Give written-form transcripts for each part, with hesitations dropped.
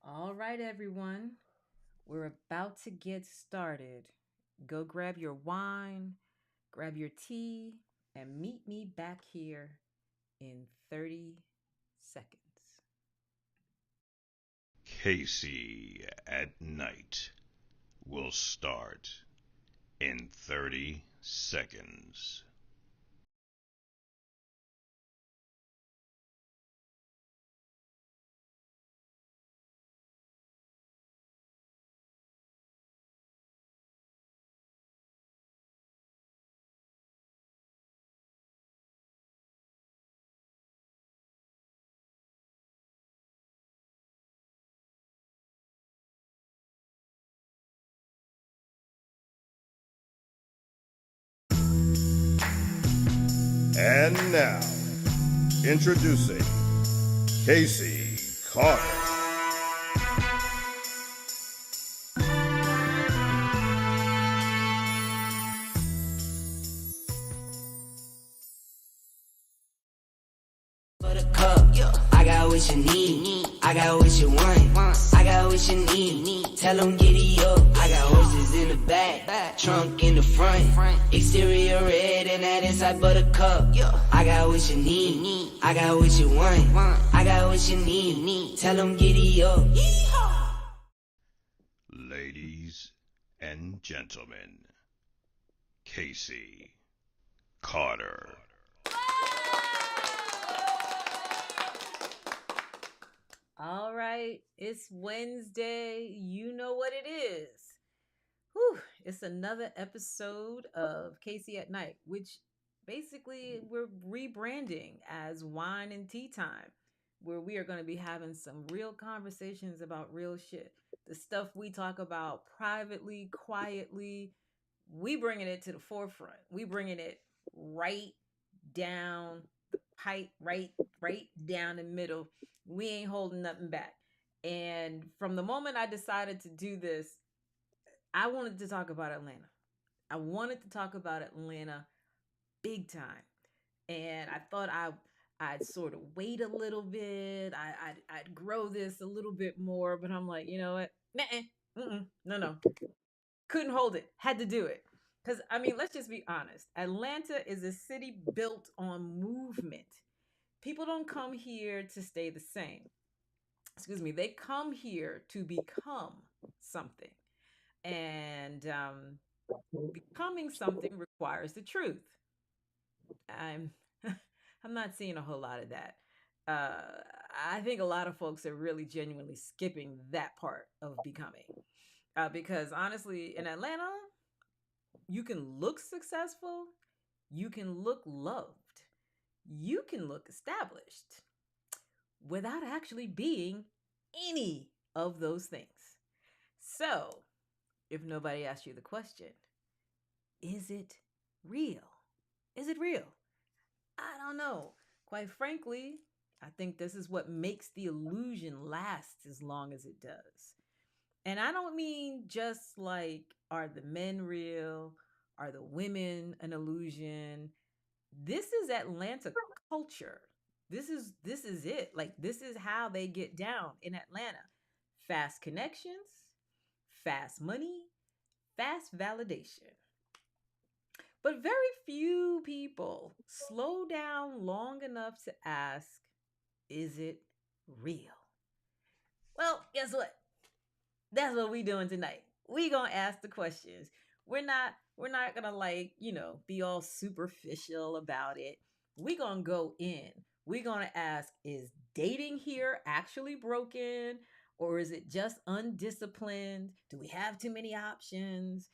All right, everyone. We're about to get started. Go grab your wine, grab your tea, and meet me back here in 30 seconds. Casey at Night will start in 30 seconds. And now, introducing Casey Carter. For the cup, I got what you need. I got what you want. I got what you need. Tell them giddy up. I got horses in the back, trunk in the front. Exterior red and that inside buttercup. I got what you need. I got what you want. I got what you need. Tell them giddy up. Ladies and gentlemen, Casey Carter. All right, it's Wednesday. You know what it is. Whew, it's another episode of Casey at Night, which basically we're rebranding as Wine and Tea Time, where we are going to be having some real conversations about real shit. The stuff we talk about privately, quietly, we bringing it to the forefront. We bringing it right down the pipe, right down the middle. We ain't holding nothing back. And from the moment I decided to do this, I wanted to talk about Atlanta. I wanted to talk about Atlanta big time. And I thought I'd sort of wait a little bit. I'd grow this a little bit more, but I'm like, you know what? No. Couldn't hold it. Had to do it. Because, I mean, let's just be honest. Atlanta is a city built on movement. People don't come here to stay the same. Excuse me. They come here to become something. And becoming something requires the truth. I'm I'm not seeing a whole lot of that. Uh, I think a lot of folks are really genuinely skipping that part of becoming. Because honestly, in Atlanta, you can look successful, you can look loved, you can look established without actually being any of those things. So, if nobody asked you the question, is it real? Is it real? I don't know. Quite frankly, I think this is what makes the illusion last as long as it does. And I don't mean just like, are the men real? Are the women an illusion? This is Atlanta culture. This is it. Like, this is how they get down in Atlanta. Fast connections, fast money, fast validation. But very few people slow down long enough to ask, is it real? Well, guess what? That's what we doing tonight. We gonna ask the questions. We're not gonna, like, be all superficial about it. We gonna go in. We gonna ask, is dating here actually broken? Or is it just undisciplined? Do we have too many options?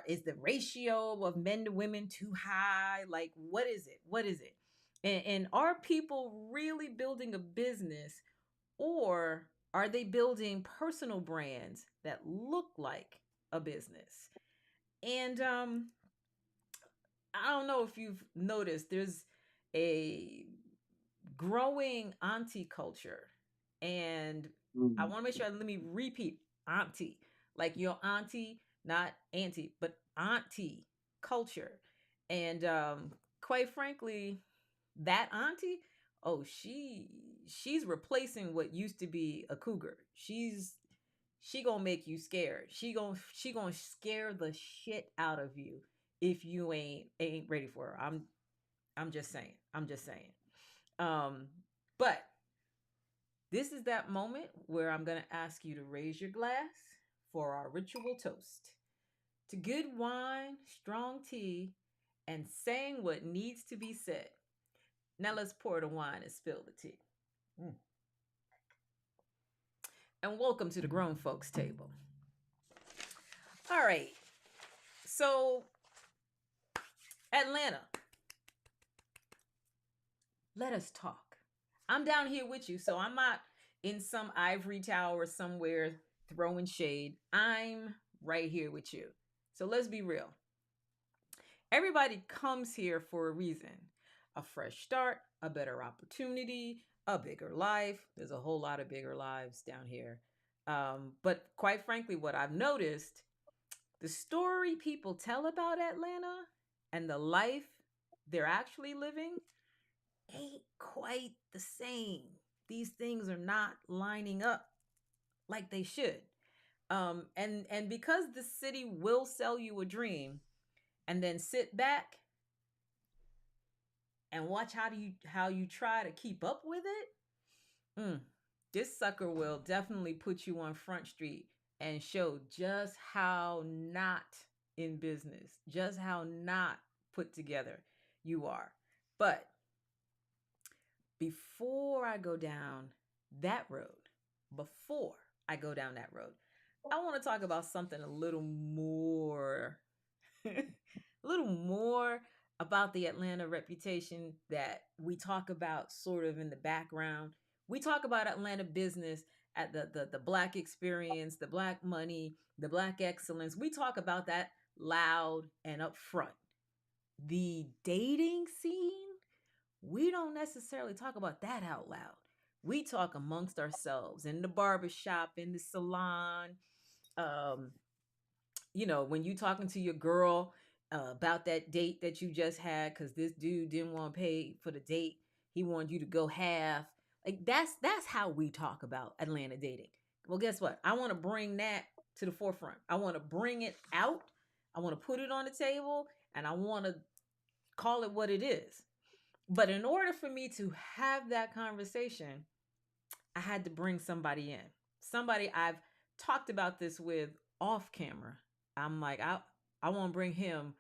Is the ratio of men to women too high? Like, what is it? What is it? And are people really building a business, or are they building personal brands that look like a business? And I don't know if you've noticed, there's a growing auntie culture. And I want to make sure, let me repeat, auntie. Like your auntie, not auntie, but auntie culture. And quite frankly, that auntie, oh, she's replacing what used to be a cougar. She gonna make you scared. She gonna scare the shit out of you if you ain't ready for her. I'm just saying. I'm just saying. Um, but this is that moment where I'm gonna ask you to raise your glass for our ritual toast to good wine, strong tea, and saying what needs to be said. Now let's pour the wine and spill the tea. Mm. And welcome to the grown folks table. All right. So, Atlanta, let us talk. I'm down here with you, so I'm not in some ivory tower somewhere throwing shade. I'm right here with you. So let's be real. Everybody comes here for a reason: a fresh start, a better opportunity, a bigger life. There's a whole lot of bigger lives down here. But quite frankly, what I've noticed, the story people tell about Atlanta and the life they're actually living ain't quite the same. These things are not lining up like they should. And because the city will sell you a dream and then sit back and watch how you try to keep up with it, this sucker will definitely put you on Front Street and show just how not in business, just how not put together you are. But before I go down that road, before I go down that road, I want to talk about something a little more, a little more about the Atlanta reputation that we talk about sort of in the background. We talk about Atlanta business at the black experience, the black money, the black excellence. We talk about that loud and upfront. The dating scene, we don't necessarily talk about that out loud. We talk amongst ourselves in the barbershop, in the salon. Um, when you talking to your girl about that date that you just had because this dude didn't want to pay for the date. He wanted you to go half. Like that's how we talk about Atlanta dating. Well, guess what? I want to bring that to the forefront. I want to bring it out. I want to put it on the table and I want to call it what it is. But in order for me to have that conversation, I had to bring somebody in. Somebody I've talked about this with off camera. I'm like, I want to bring him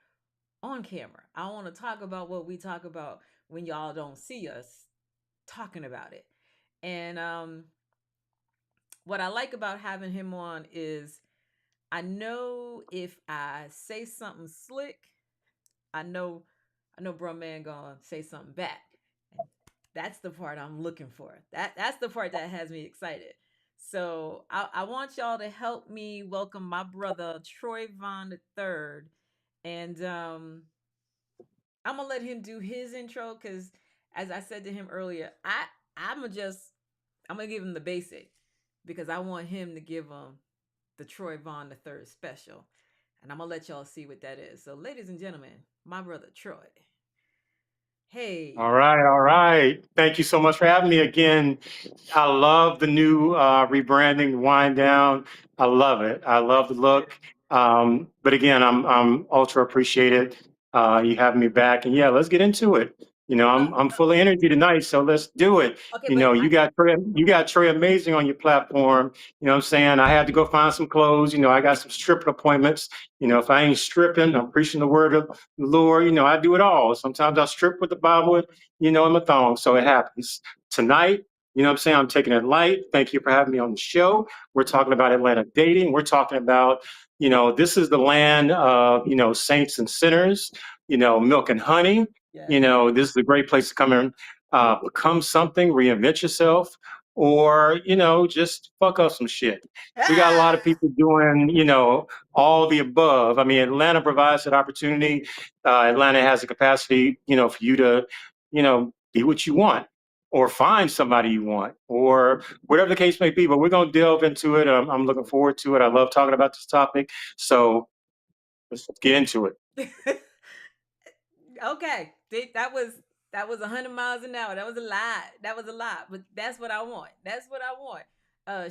on camera. I want to talk about what we talk about when y'all don't see us talking about it. And what I like about having him on is I know if I say something slick, I know bro man gonna say something back. And that's the part I'm looking for. That's the part that has me excited. So I want y'all to help me welcome my brother Troy Vaughn III. And I'm gonna let him do his intro because as I said to him earlier, I'm gonna give him the basic because I want him to give him the Troy Vaughn III special. And I'm gonna let y'all see what that is. So, ladies and gentlemen, my brother Troy. All Hey. right, all right. Thank you so much for having me again. I love the new rebranding, wind down. I love it. I love the look. But again, I'm ultra appreciated. You having me back, and yeah, let's get into it. I'm full of energy tonight, so let's do it. Okay, but You got Trey Amazing on your platform. You know what I'm saying? I had to go find some clothes. I got some stripping appointments. If I ain't stripping, I'm preaching the word of the Lord. I do it all. Sometimes I strip with the Bible, in my thong. So it happens. Tonight, you know what I'm saying? I'm taking it light. Thank you for having me on the show. We're talking about Atlanta dating. We're talking about, this is the land of, saints and sinners, milk and honey. yes. This is a great place to come and become something, reinvent yourself, or, just fuck up some shit. We got a lot of people doing, all the above. I mean, Atlanta provides that opportunity. Atlanta has the capacity, for you to, be what you want or find somebody you want or whatever the case may be. But we're going to delve into it. I'm looking forward to it. I love talking about this topic. So let's get into it. Okay. That was That was 100 miles an hour. That was a lot. That was a lot. But that's what I want. That's what I want.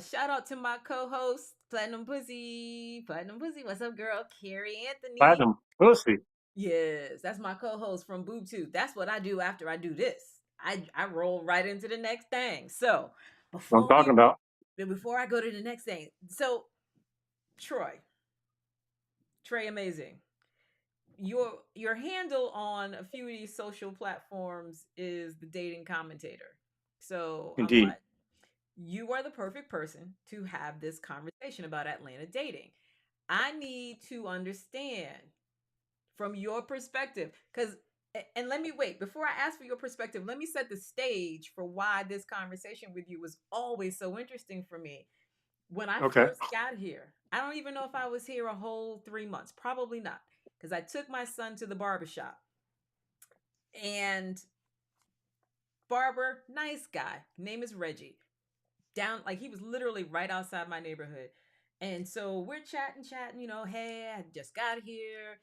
Shout out to my co-host, Platinum Pussy. Platinum Pussy, what's up, girl? Carrie Anthony. Platinum pussy. Yes, that's my co-host from Boob Tube. That's what I do after I do this. I roll right into the next thing. So What I'm before talking we about. before I go to the next thing, so Troy, Trey, amazing. Your handle on a few of these social platforms is the dating commentator. So I'm Indeed. like, you are the perfect person to have this conversation about Atlanta dating. I need to understand from your perspective because and let me wait before I ask for your perspective, let me set the stage for why this conversation with you was always so interesting for me. When I Okay. first got here, I don't even know if I was here a whole 3 months, probably not, because I took my son to the barbershop and barber, nice guy, name is Reggie, down like he was literally right outside my neighborhood. And so we're chatting, hey, I just got here.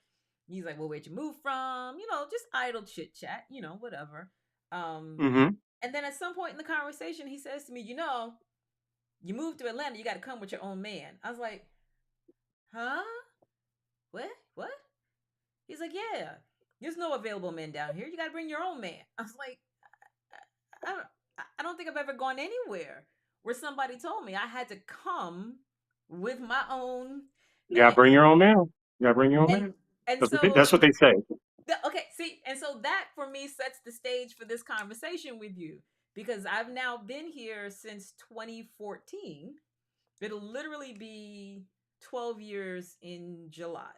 He's like, well, where'd you move from? Just idle chit chat, whatever. Um, Mm-hmm. and then at some point in the conversation, he says to me, you moved to Atlanta, you got to come with your own man. I was like, huh? What? What? He's like, yeah, there's no available men down here. You got to bring your own man. I was like, I don't, I don't think I've ever gone anywhere where somebody told me I had to come with my own You gotta man. bring your own man. You gotta bring your own And man. and That's so what they say. okay, see, and so that for me sets the stage for this conversation with you because I've now been here since 2014. It'll literally be 12 years in July.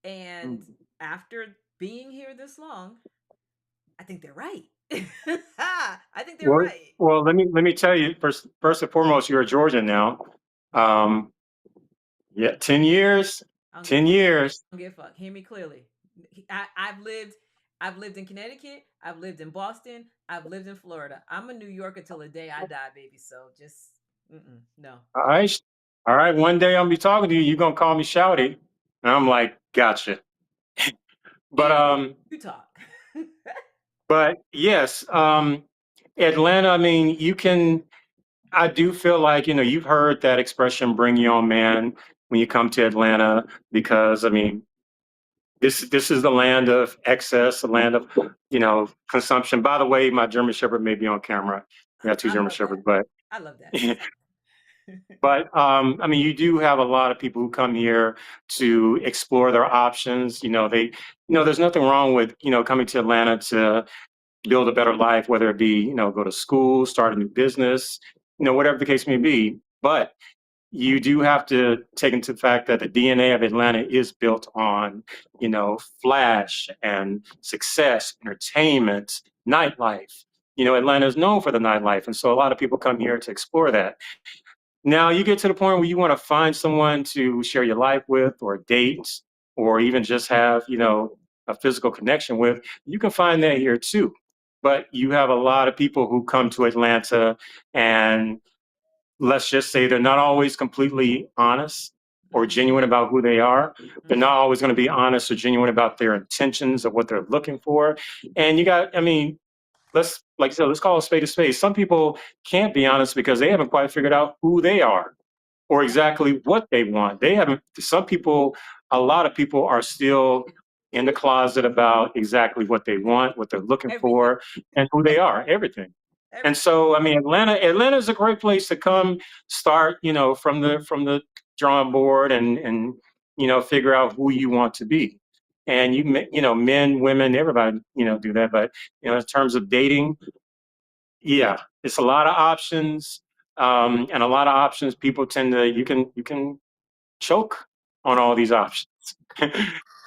And Mm. after being here this long, I think they're right. I think they're Well, right. let me tell you first and foremost, you're a Georgian now. Um, yeah, 10 years, I don't give a ten fuck. years. I don't give a fuck. Hear me clearly. I've lived in Connecticut. I've lived in Boston. I've lived in Florida. I'm a New Yorker till the day I die, baby. So just no. All right, all right. One day I'll be talking to you. You're gonna call me Shouty, and I'm like, gotcha. But You um, you talk. but yes, Atlanta. I mean, you can. I do feel like, you've heard that expression, bring your own man, when you come to Atlanta, because I mean, this is the land of excess, the land of, consumption. By the way, my German Shepherd may be on camera. We got two I German love that. Shepherds, but I love that. That's awesome. I mean, you do have a lot of people who come here to explore their options. There's nothing wrong with, coming to Atlanta to build a better life, whether it be, go to school, start a new business, whatever the case may be. But you do have to take into the fact that the DNA of Atlanta is built on, flash and success, entertainment, nightlife. Atlanta is known for the nightlife. And so a lot of people come here to explore that. Now you get to the point where you want to find someone to share your life with or date or even just have, a physical connection with. You can find that here too. But you have a lot of people who come to Atlanta and let's just say they're not always completely honest or Mm-hmm. genuine about who they are. They're not Mm-hmm. always going to be honest or genuine about their intentions of what they're looking for. And I mean, like I said, let's call a spade a spade. Some people can't be honest because they haven't quite figured out who they are or exactly what they want. They haven't, some people, a lot of people are still in the closet about exactly what they want, what they're looking Everything. for, and who they are, everything. And Everything. so, I mean, Atlanta is a great place to come start, from the drawing board and, figure out who you want to be. And men, women, everybody, do that. But, in terms of dating, yeah, it's a lot of options, and a lot of options. People tend to you can choke on all these options.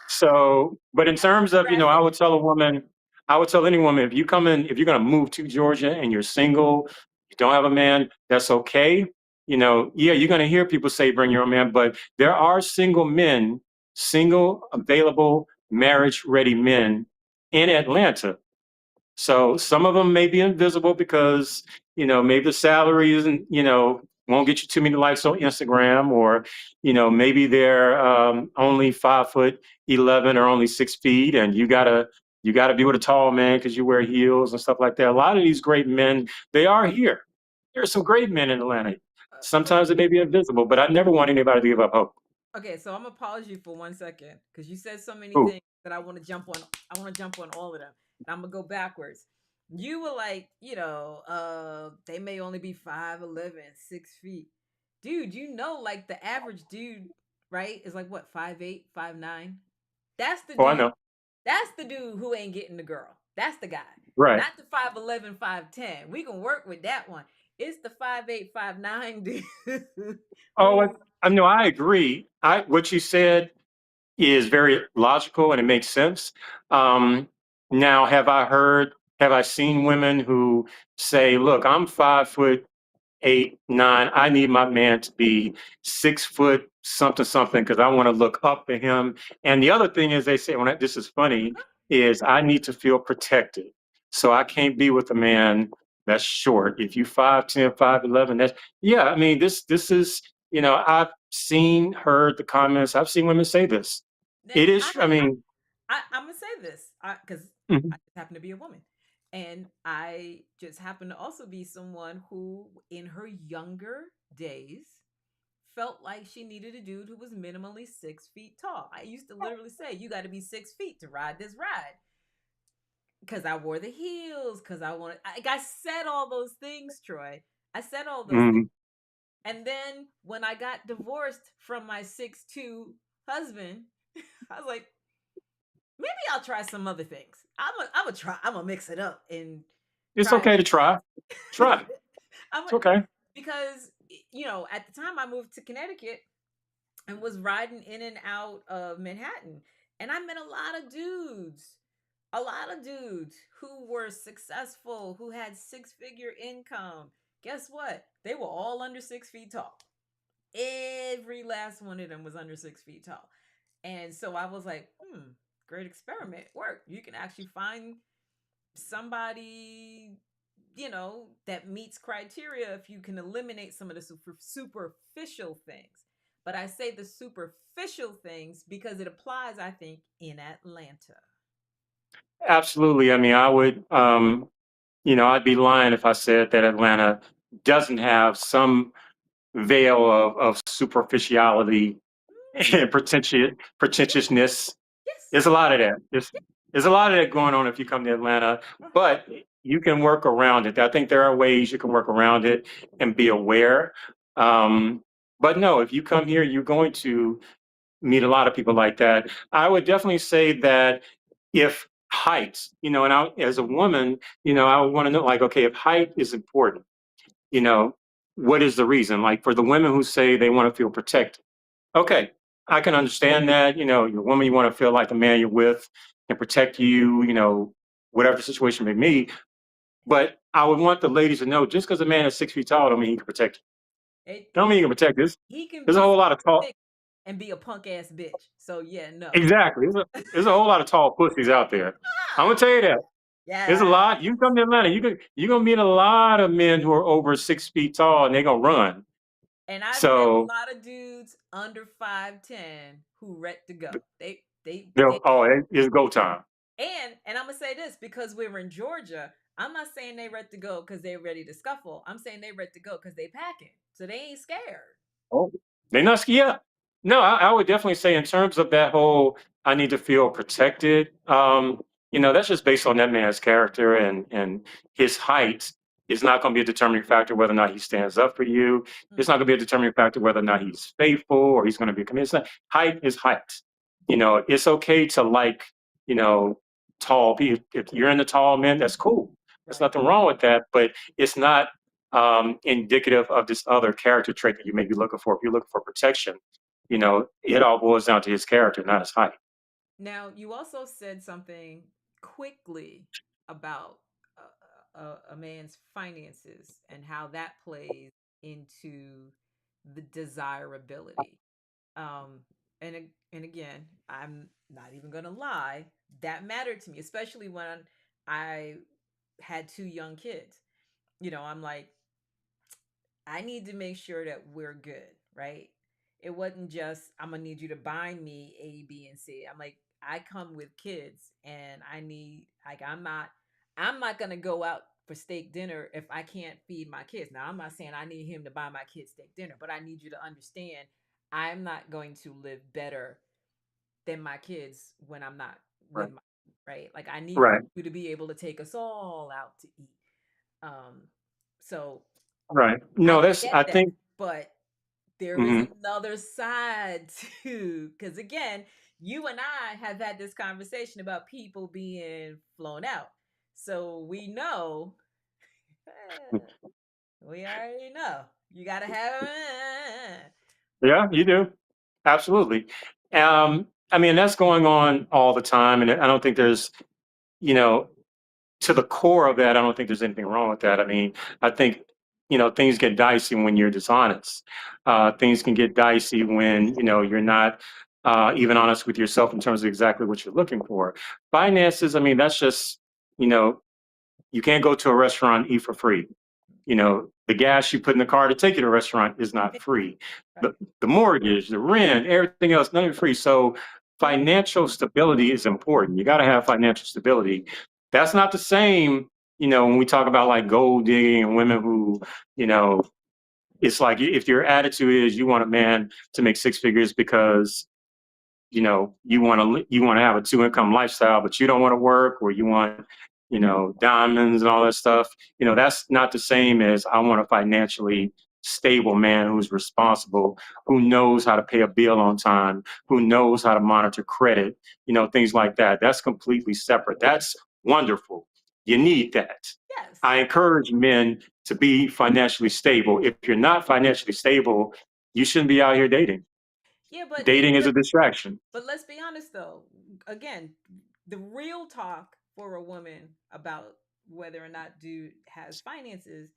So, but in terms of, I Graphic. would tell a woman, I would tell any woman, if you're going to move to Georgia and you're single, you don't have a man, that's okay. Yeah, you're going to hear people say bring your own man, but there are single men, single, available, marriage ready men in Atlanta. So some of them may be invisible because, maybe the salary isn't, won't get you too many likes on Instagram, or, maybe they're only 5'11" or only 6 feet, and you gotta you got to be with a tall man because you wear heels and stuff like that. A lot of these great men, they are here. There are some great men in Atlanta. But Sometimes they may be invisible, but I never want anybody to give up hope. okay, so I'm gonna pause you for 1 second because you said so many Ooh, things that I want to jump on. I want to jump on all of them, and I'm gonna go backwards. You were like, they may only be 5'11", 6 feet, dude. Like the average dude, right, is like what, 5'8", 5'9". That's the oh, I dude. know. That's the dude who ain't getting the girl. That's the guy, Right. not the 5'11", 5'10". We can work with that one. It's the 5'8", 5'9" dude Oh, who. I know. I agree. What you said is very logical and it makes sense. Um, Now, have I seen women who say, "Look, I'm 5 foot 8, 9. I need my man to be 6 foot something something because I want to look up at him." And the other thing is, they say, this is funny, is I need to feel protected. So I can't be with a man that's short. If you 5'10", 5'11", that's yeah. I mean, this is I've heard the comments. I've seen women say this. And It is. I mean, I'm gonna say this because mhm. I just happen to be a woman, and I just happen to also be someone who, in her younger days, felt like she needed a dude who was minimally 6 feet tall. I used to literally say, "You got to be 6 feet to ride this ride," because I wore the heels, because I wanted. I said all those things, Troy. I said all those things, Mhm. and then when I got divorced from my 6'2" husband, I was like, maybe I'll try some other things. I'm gonna try. I'm gonna mix it up and It's try. okay to try. Try. I'm It's gonna, okay. because at the time I moved to Connecticut and was riding in and out of Manhattan, and I met a lot of dudes who were successful, who had six-figure income. Guess what? They were all under 6 feet tall. Every last one of them was under 6 feet tall. And so I was like, great experiment. Work. You can actually find somebody, that meets criteria if you can eliminate some of the superficial things. But I say the superficial things because it applies, I think, in Atlanta. Absolutely. I mean, I'd be lying if I said that Atlanta doesn't have some veil of superficiality and pretentiousness. Yes. There's a lot of that. There's a lot of that going on if you come to Atlanta, Uh-huh. but you can work around it. I think there are ways you can work around it and be aware. Um, but no, if you come here, you're going to meet a lot of people like that. I would definitely say that if height, and as a woman, I would want to know, like, okay, if height is important, you know, what is the reason? Like for the women who say they want to feel protected. Okay, I can understand that. You're a woman, you want to feel like the man you're with can protect you, whatever the situation may be. But I would want the ladies to know just because a man is 6 feet tall don't mean he can protect you. It, Don't mean he can protect this. he can There's a be whole lot of tall. 6 and be a punk ass bitch. So yeah, no. Exactly. There's a whole lot of tall pussies out there. I'm gonna Ah, tell you that. There's a yeah. lot. You come to Atlanta, you're gonna meet a lot of men who are over 6 feet tall and they're gonna run. And I've met a So lot of dudes under 5'10" who ready to go. it's go time. And I'm gonna say this because we were in Georgia. I'm not saying they ready to go because they're ready to scuffle. I'm saying they ready to go because they packing, so they ain't scared. Oh, they not yeah. No, I would definitely say in terms of that whole I need to feel protected, that's just based on that man's character and his height is not going to be a determining factor whether or not he stands up for you. It's not Mm, going to be a determining factor whether or not he's faithful or he's going to be committed. It's not, height is height. It's okay to like, you know, tall people. If you're in the tall men, that's cool. There's right. nothing wrong with that, but it's not indicative of this other character trait that you may be looking for. If you're looking for protection, it all boils down to his character, not his height. Now you also said something quickly about a man's finances and how that plays into the desirability. Um, and again, I'm not even gonna lie, that mattered to me, especially when I had two young kids. I'm like, I need to make sure that we're good, right? It wasn't just I'm gonna need you to buy me A, B, and C. I'm like, I come with kids and I need like I'm not gonna go out for steak dinner if I can't feed my kids. Now I'm not saying I need him to buy my kids steak dinner, but I need you to understand I'm not going to live better than my kids when I'm not Right. with my right. Like I need for Right. you to be able to take us all out to eat. Um, so Right. I No, that's, get I that, think, but there is mhm. another side too. Because again, you and I have had this conversation about people being flown out. So we know, we already know, you got to have, Yeah, you do. Absolutely. I mean, that's going on all the time. And I don't think there's, you know, to the core of that, I don't think there's anything wrong with that. I mean, I think, things get dicey when you're dishonest. Things can get dicey when, you're not even honest with yourself in terms of exactly what you're looking for. Finances, I mean, that's just, you know, you can't go to a restaurant and eat for free. The gas you put in the car to take you to a restaurant is not free. right. The mortgage, the rent, everything else, none of it free. So financial stability is important. You got to have financial stability. That's not the same, when we talk about like gold digging and women who, you know, it's like if your attitude is you want a man to make six figures because you want to have a two income lifestyle, but you don't want to work, or you want diamonds and all that stuff. That's not the same as I want a financially stable man who's responsible, who knows how to pay a bill on time, who knows how to monitor credit, things like that. That's completely separate. That's wonderful. You need that. Yes. I encourage men to be financially stable. If you're not financially stable, you shouldn't be out here dating. Yeah, but Dating is but a distraction. but let's be honest though. Again, the real talk for a woman about whether or not dude has finances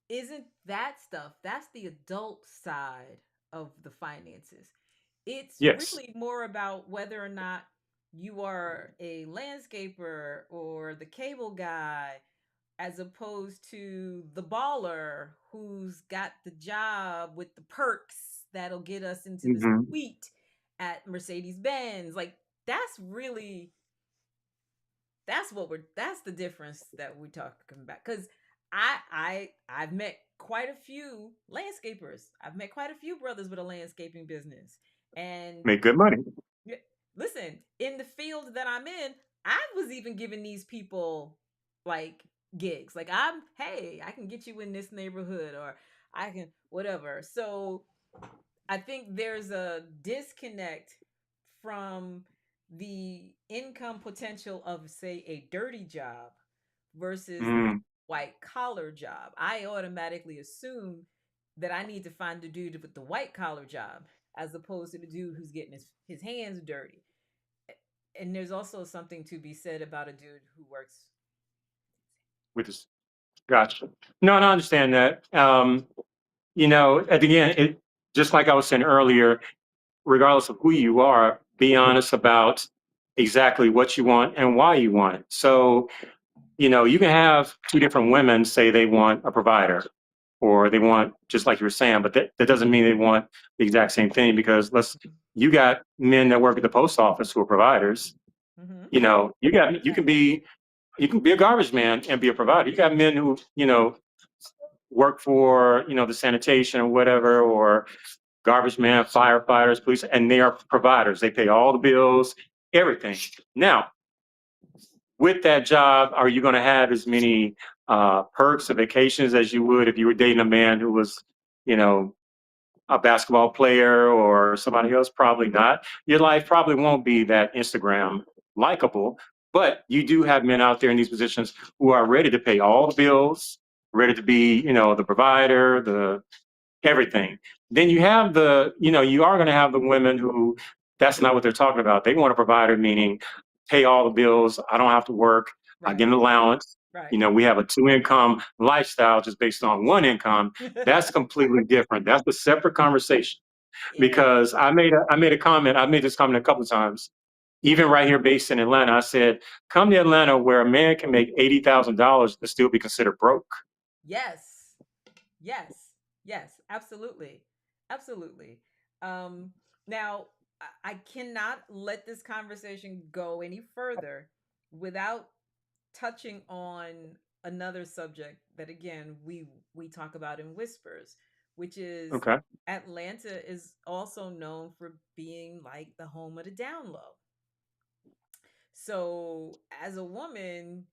isn't that stuff. That's the adult side of the finances. It's Yes. really more about whether or not you are a landscaper or the cable guy as opposed to the baller who's got the job with the perks that'll get us into the Hmm. suite at Mercedes Benz. Like that's really that's the difference that we're talking about. Because I've met quite a few landscapers. I've met quite a few brothers with a landscaping business, and Make good money. yeah, listen, in the field that I'm in, I was even giving these people like gigs. Like hey, I can get you in this neighborhood, or I can whatever. So I think there's a disconnect from the income potential of, say, a dirty job versus Mm, white collar job. I automatically assume that I need to find the dude with the white collar job as opposed to the dude who's getting his hands dirty. And there's also something to be said about a dude who works. with this, gotcha. No, no, I understand that. At the end, just like I was saying earlier, regardless of who you are, be honest about exactly what you want and why you want it. So, you can have two different women say they want a provider, or they want, just like you were saying, but that doesn't mean they want the exact same thing, because you got men that work at the post office who are providers. Mm-hmm. You can be a garbage man and be a provider. You got men who, work for, the sanitation or whatever, or garbage man, firefighters, police, and they are providers. They pay all the bills, everything. Now, with that job, are you going to have as many perks or vacations as you would if you were dating a man who was, you know, a basketball player or somebody else? Probably not. Your life probably won't be that Instagram likable, but you do have men out there in these positions who are ready to pay all the bills, ready to be, the provider, the everything. Then you are going to have the women who that's not what they're talking about. They want a provider, meaning pay all the bills. I don't have to work. I Right. get an allowance. Right. We have a two income lifestyle just based on one income. That's completely different. That's a separate conversation, Yeah. because I made a comment. I made this comment a couple of times, even right here based in Atlanta. I said, come to Atlanta where a man can make $80,000 to still be considered broke. Yes. Yes. Yes. Absolutely. Absolutely. Um, now, I cannot let this conversation go any further without touching on another subject that again we talk about in whispers, which is Okay. Atlanta is also known for being like the home of the down low. So as a woman,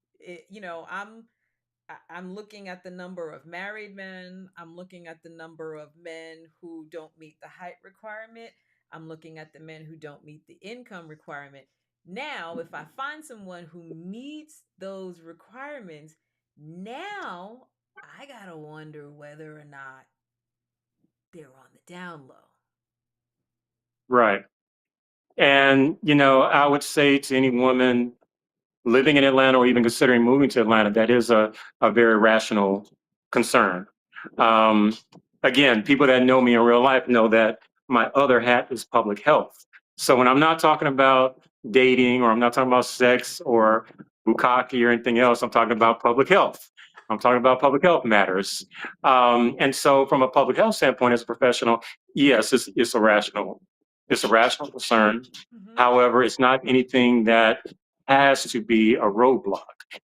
I'm looking at the number of married men. I'm looking at the number of men who don't meet the height requirement. I'm looking at the men who don't meet the income requirement. Now, if I find someone who meets those requirements, now I got to wonder whether or not they're on the down low. Right. And, I would say to any woman living in Atlanta or even considering moving to Atlanta, that is a very rational concern. Um, Again, people that know me in real life know that my other hat is public health. So when I'm not talking about dating or I'm not talking about sex or bukkake or anything else, I'm talking about public health. I'm talking about public health matters. And so from a public health standpoint, as a professional, yes, it's a rational concern. Mm-hmm. However, it's not anything that has to be a roadblock.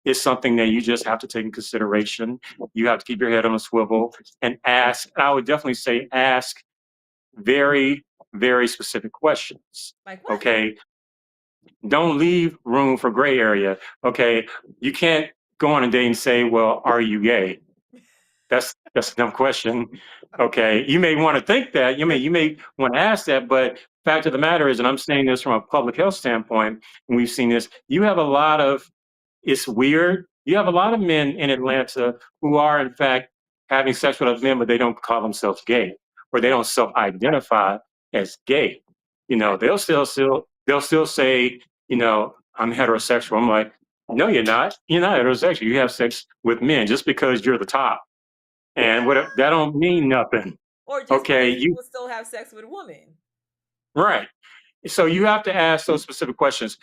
It's something that you just have to take in consideration. You have to keep your head on a swivel and ask. I would definitely say ask very, very specific questions. Like what? Okay. Don't leave room for gray area. Okay. You can't go on a date and say, well, are you gay? That's a dumb question. Okay. You may want to think that. You may want to ask that, but fact of the matter is, and I'm saying this from a public health standpoint, and we've seen this, you have a lot of it's weird. You have a lot of men in Atlanta who are, in fact, having sex with other men, but they don't call themselves gay, or they don't self-identify as gay. Right. They'll still say, I'm heterosexual. I'm like, no, you're not. You're not heterosexual. You have sex with men just because you're the top, and what that don't mean nothing. Or just Okay, because you you will still have sex with a woman. right. So you have to ask those specific questions.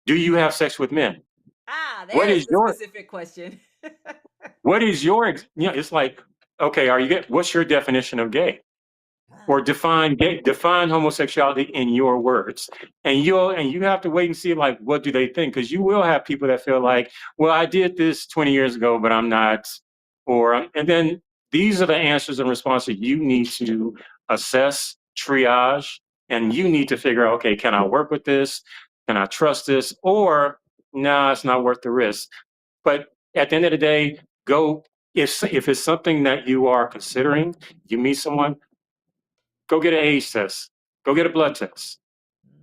Do you have sex with men? Ah, What there's is the your specific question. It's like, okay, are you gay? What's your definition of gay? Or define homosexuality in your words. And you have to wait and see, like, what do they think? Because you will have people that feel like, well, I did this 20 years ago, but I'm not. And then these are the answers and responses you need to assess, triage, and you need to figure out, okay, can I work with this? Can I trust this? Or, no, it's not worth the risk. But at the end of the day, go if it's something that you are considering, you meet someone, go get an age test, go get a blood test.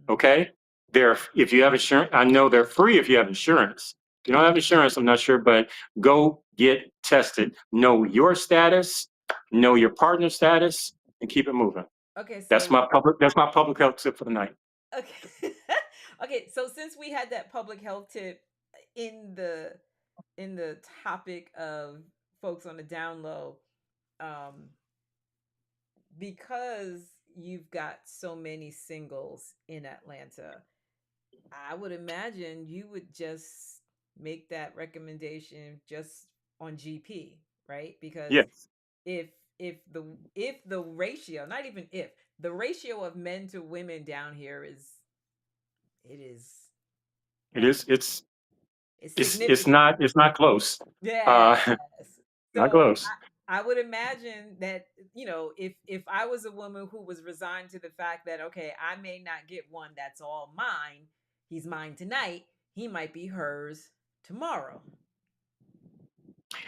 Okay, they're if you have insurance, I know they're free if you have insurance. If you don't have insurance, I'm not sure, but go get tested. Know your status, know your partner status, and keep it moving. Okay, That's so my public health tip for the night. okay. Okay, so since we had that public health tip in the topic of folks on the down low, um, because you've got so many singles in Atlanta, I would imagine you would just make that recommendation just on GP, right? Because Yes, if if the ratio, not even if, the ratio of men to women down here it is it is. it's It's significant. not close. Yes. Uh, not So close. I would imagine that, if I was a woman who was resigned to the fact that, okay, I may not get one that's all mine, he's mine tonight, he might be hers tomorrow.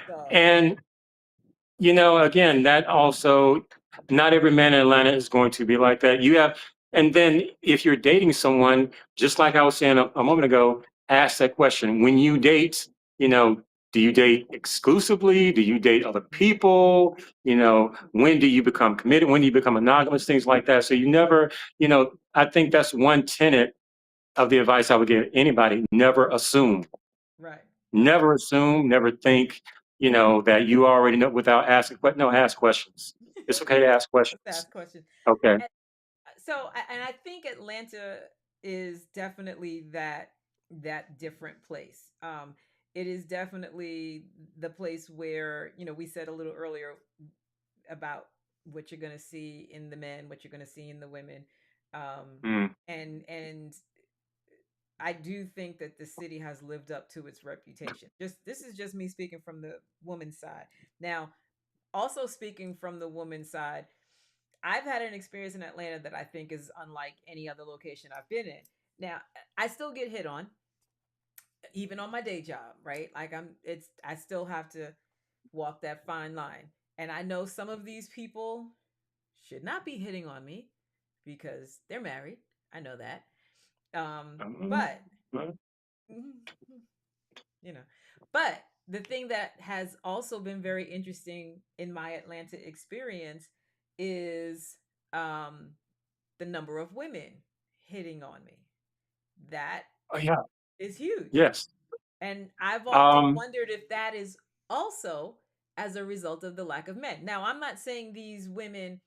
So, And again, that also, not every man in Atlanta is going to be like that. And then if you're dating someone, just like I was saying a moment ago, ask that question. When you date, you know, do you date exclusively? Do you date other people? When do you become committed? When do you become monogamous? Things like that. So I think that's one tenet of the advice I would give anybody. Never assume. right. Never assume, never think, that you already know without asking. But no, ask questions. It's okay to ask Let's questions. ask questions. Okay. And and I think Atlanta is definitely that different place. It is definitely the place where, we said a little earlier about what you're going to see in the men, what you're going to see in the women. Um, Mm. and I do think that the city has lived up to its reputation. Just this is just me speaking from the woman's side. Now, also speaking from the woman's side, I've had an experience in Atlanta that I think is unlike any other location I've been in. Now, I still get hit on, even on my day job, right? Like I still have to walk that fine line. And I know some of these people should not be hitting on me because they're married. I know that. Mm. But you know, but the thing that has also been very interesting in my Atlanta experience is um the number of women hitting on me. That Oh yeah. is huge. Yes. And I've often Um, wondered if that is also as a result of the lack of men. Now, I'm not saying these women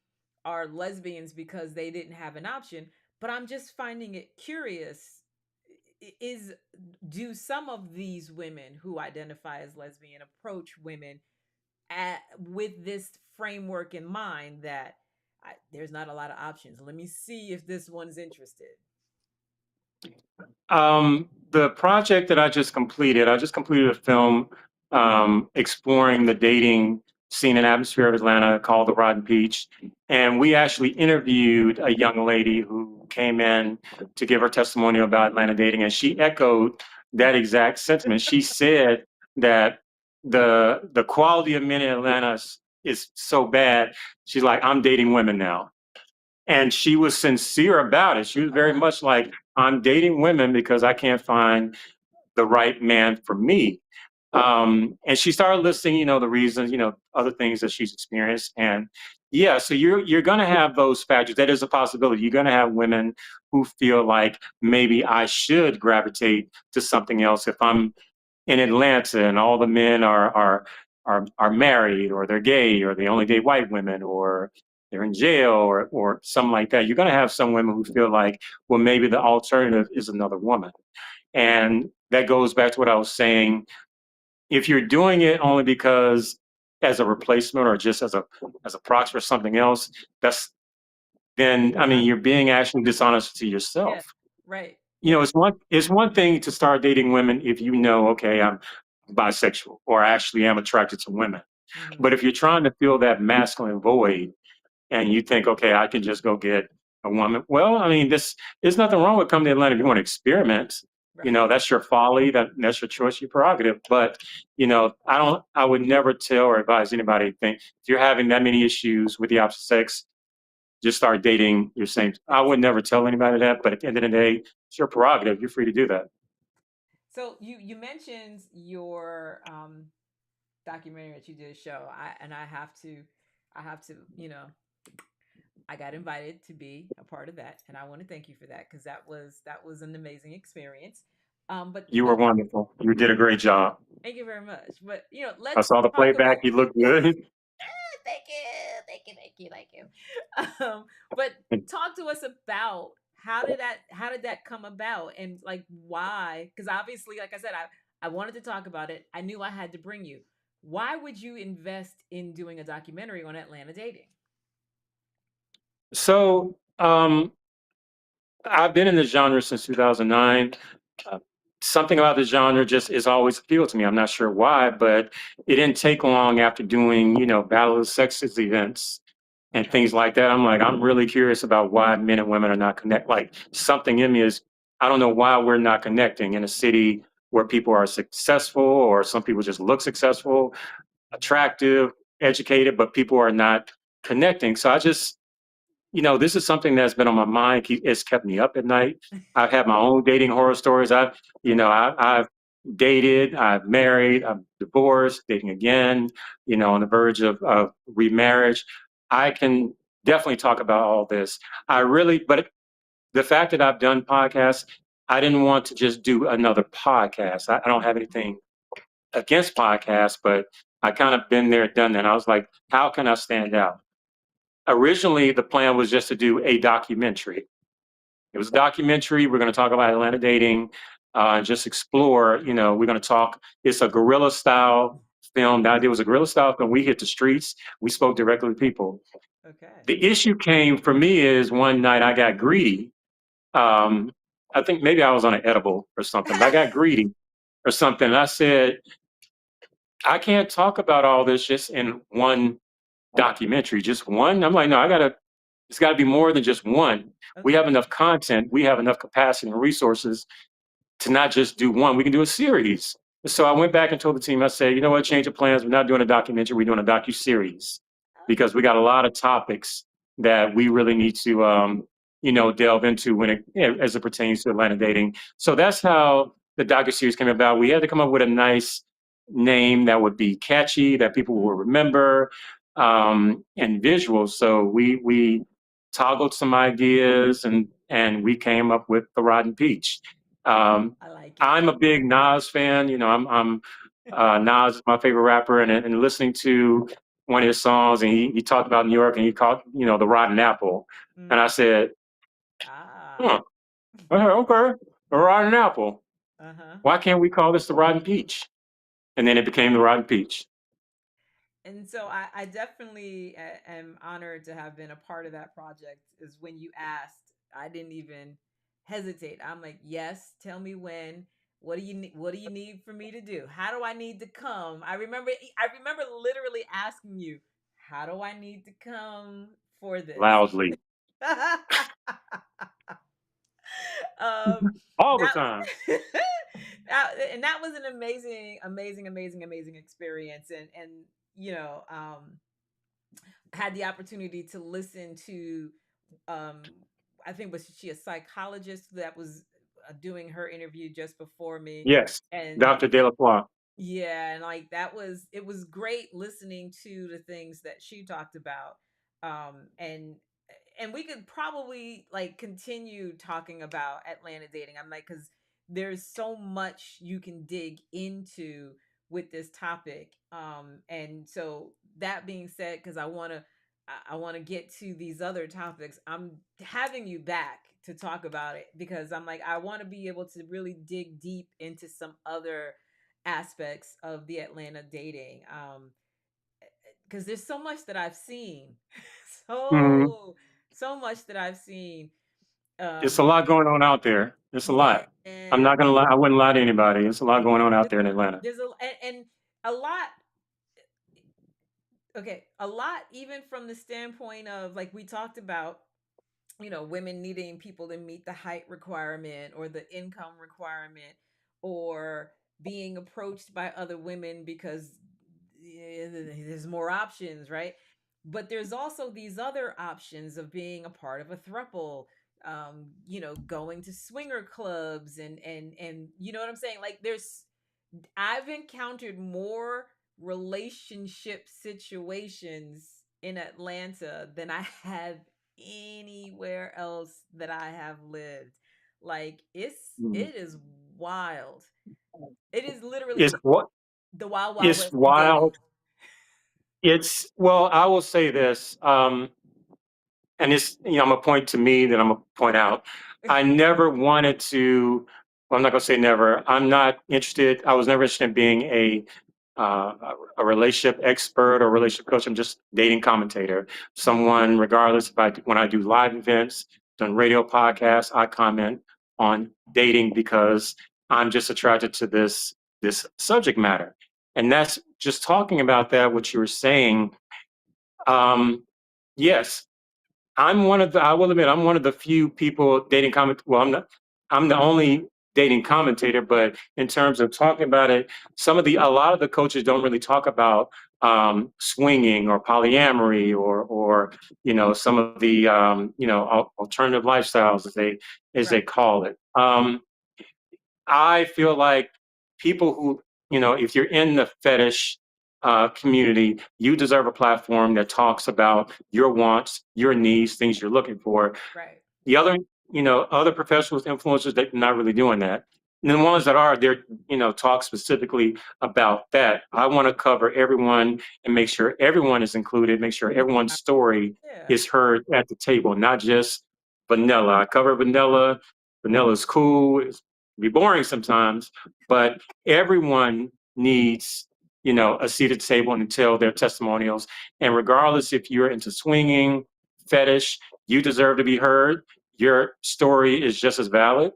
are lesbians because they didn't have an option, but I'm just finding it curious. Is do some of these women who identify as lesbian approach women with this framework in mind that there's not a lot of options? Let me see if this one's interested. the project that I just completed a film exploring the dating scene and atmosphere of Atlanta called The Rotten Peach. And we actually interviewed a young lady who came in to give her testimonial about Atlanta dating, and she echoed that exact sentiment. She said that the quality of men in Atlanta is so bad. She's like, I'm dating women now. And she was sincere about it. She was very Uh-huh. much like, I'm dating women because I can't find the right man for me. And she started listing, the reasons, other things that she's experienced. And yeah, so you're gonna have those factors. That is a possibility. You're gonna have women who feel like maybe I should gravitate to something else if I'm in Atlanta and all the men are married or they're gay or they only date white women or they're in jail or something like that. You're going to have some women who feel like, well, maybe the alternative is another woman. And that goes back to what I was saying. If you're doing it only because as a replacement or just as a proxy for something else, that's then I mean Not you're being actually dishonest to yourself. yeah, right. You Yeah. know, it's one thing to start dating women if you know, okay, I'm bisexual or actually am attracted to women. Hmm. But if you're trying to fill that masculine void and you think, okay, I can just go get a woman, well, I mean, there's nothing wrong with coming to Atlanta if you want to experiment. Right. That's your folly, that's your choice, your prerogative. But I would never tell or advise anybody to think if you're having that many issues with the opposite sex, just start dating your same. I would never tell anybody that, but at the end of the day, it's your prerogative. You're free to do that. So you mentioned your documentary that you did show. I have to, I got invited to be a part of that, and I want to thank you for that because that was an amazing experience. But You were wonderful. You did a great job. thank you very much. But I let's saw the talk about. playback. You looked good. Thank you, thank you, thank you, thank you. But talk to us about how did that come about and like why? Because obviously, like I said, I wanted to talk about it. I knew I had to bring you. Why would you invest in doing a documentary on Atlanta dating? So I've been in the genre since 2009. Uh, Something about the genre just is always appealed to me. I'm not sure why, but it didn't take long after doing, Battle of the Sexes events and Okay. things like that. I'm like, I'm really curious about why men and women are not connect. Like something in me is, I don't know why we're not connecting in a city where people are successful or some people just look successful, attractive, educated, but people are not connecting. So I just this is something that's been on my mind. It's kept me up at night. I've had my own dating horror stories. I've dated, I've married, I've divorced, dating again, on the verge of remarriage. I can definitely talk about all this. But the fact that I've done podcasts, I didn't want to just do another podcast. I don't have anything against podcasts, but I kind of been there, done that. I was like, how can I stand out? Originally, the plan was just to do a documentary. It was a documentary. We're going to talk about Atlanta dating, and just explore. We're going to talk. It's a guerrilla style film. The idea was a guerrilla style film. We hit the streets. We spoke directly with people. Okay. The issue came for me is one night I got greedy. Um, I think maybe I was on an edible or something, but I got greedy or something. And I said, I can't talk about all this just in one documentary, just one. I'm like, no, it's got to be more than just one. We have Okay. enough content, we have enough capacity and resources to not just do one, we can do a series. So I went back and told the team, I said, you know what, change of plans. We're not doing a documentary, we're doing a docu-series because we got a lot of topics that we really need to, delve into as it pertains to Atlanta dating. So that's how the docu-series came about. We had to come up with a nice name that would be catchy, that people will Mm, remember, and visuals. So we toggled some ideas and we came up with the Rotten Peach. Um, I like it. I'm a big Nas fan. I'm Nas is my favorite rapper, and listening to one of his songs, and he talked about New York, and he called the Rotten Apple, and I Mm. said, Ah. huh, okay, the Rotten Apple. Uh-huh. Why can't we call this the Rotten Peach? And then it became the Rotten Peach. And so I definitely am honored to have been a part of that project. Is when you asked, I didn't even hesitate. I'm like, yes, tell me when. What do you need for me to do? How do I need to come? I remember literally asking you, how do I need to come for this? Loudly, um all the that time. and that was an amazing experience. And you know um had the opportunity to listen to um I think, was she a psychologist that was doing her interview just before me. Yes, And Dr. Delacroix. yeah, and like it was great listening to the things that she talked about. And we could probably like continue talking about Atlanta dating. I'm like, because there's so much you can dig into with this topic. And so that being said, because I want to get to these other topics, I'm having you back to talk about it, because I'm like, I want to be able to really dig deep into some other aspects of the Atlanta dating. Because there's so much that I've seen, Mhm. so so much that I've seen. It's a Um, lot going on out there. It's a yeah, lot. I'm not gonna lie. I wouldn't lie to anybody. It's a lot going on out there in Atlanta. there's and a lot. Okay, a lot, even from the standpoint of, like, we talked about, women needing people to meet the height requirement or the income requirement, or being approached by other women because there's more options, right? But there's also these other options of being a part of a throuple, going to swinger clubs, and you know what I'm saying? Like, I've encountered more relationship situations in Atlanta than I have anywhere else that I have lived. Like, Mm. it is wild. It is It's literally what the wild wild it's west of wild. dating. Well, I will say this, and I'm a point to me that I'm gonna point out. I never wanted to. Well, I'm not gonna say never. I'm not interested. I was never interested in being a relationship expert or relationship coach. I'm just dating commentator. Someone, regardless if when I do live events, done radio podcasts, I comment on dating because I'm just attracted to this subject matter. And that's just talking about that, what you were saying. Um, yes, I will admit, I'm one of the few people dating comment. Well, I'm the only dating commentator, but in terms of talking about it, a lot of the coaches don't really talk about swinging or polyamory or some of the alternative lifestyles as they Right, call it. I feel like people who, if you're in the fetish community, you deserve a platform that talks about your wants, your needs, things you're looking for. right, The other professionals, influencers, they're not really doing that. And the ones that are, they're, talk specifically about that. I want to cover everyone and make sure everyone is included, make sure everyone's story yeah, is heard at the table, not just vanilla. I cover vanilla. Vanilla's cool. It's be boring sometimes, but everyone needs a seat at the table and tell their testimonials. And regardless if you're into swinging, fetish, you deserve to be heard. Your story is just as valid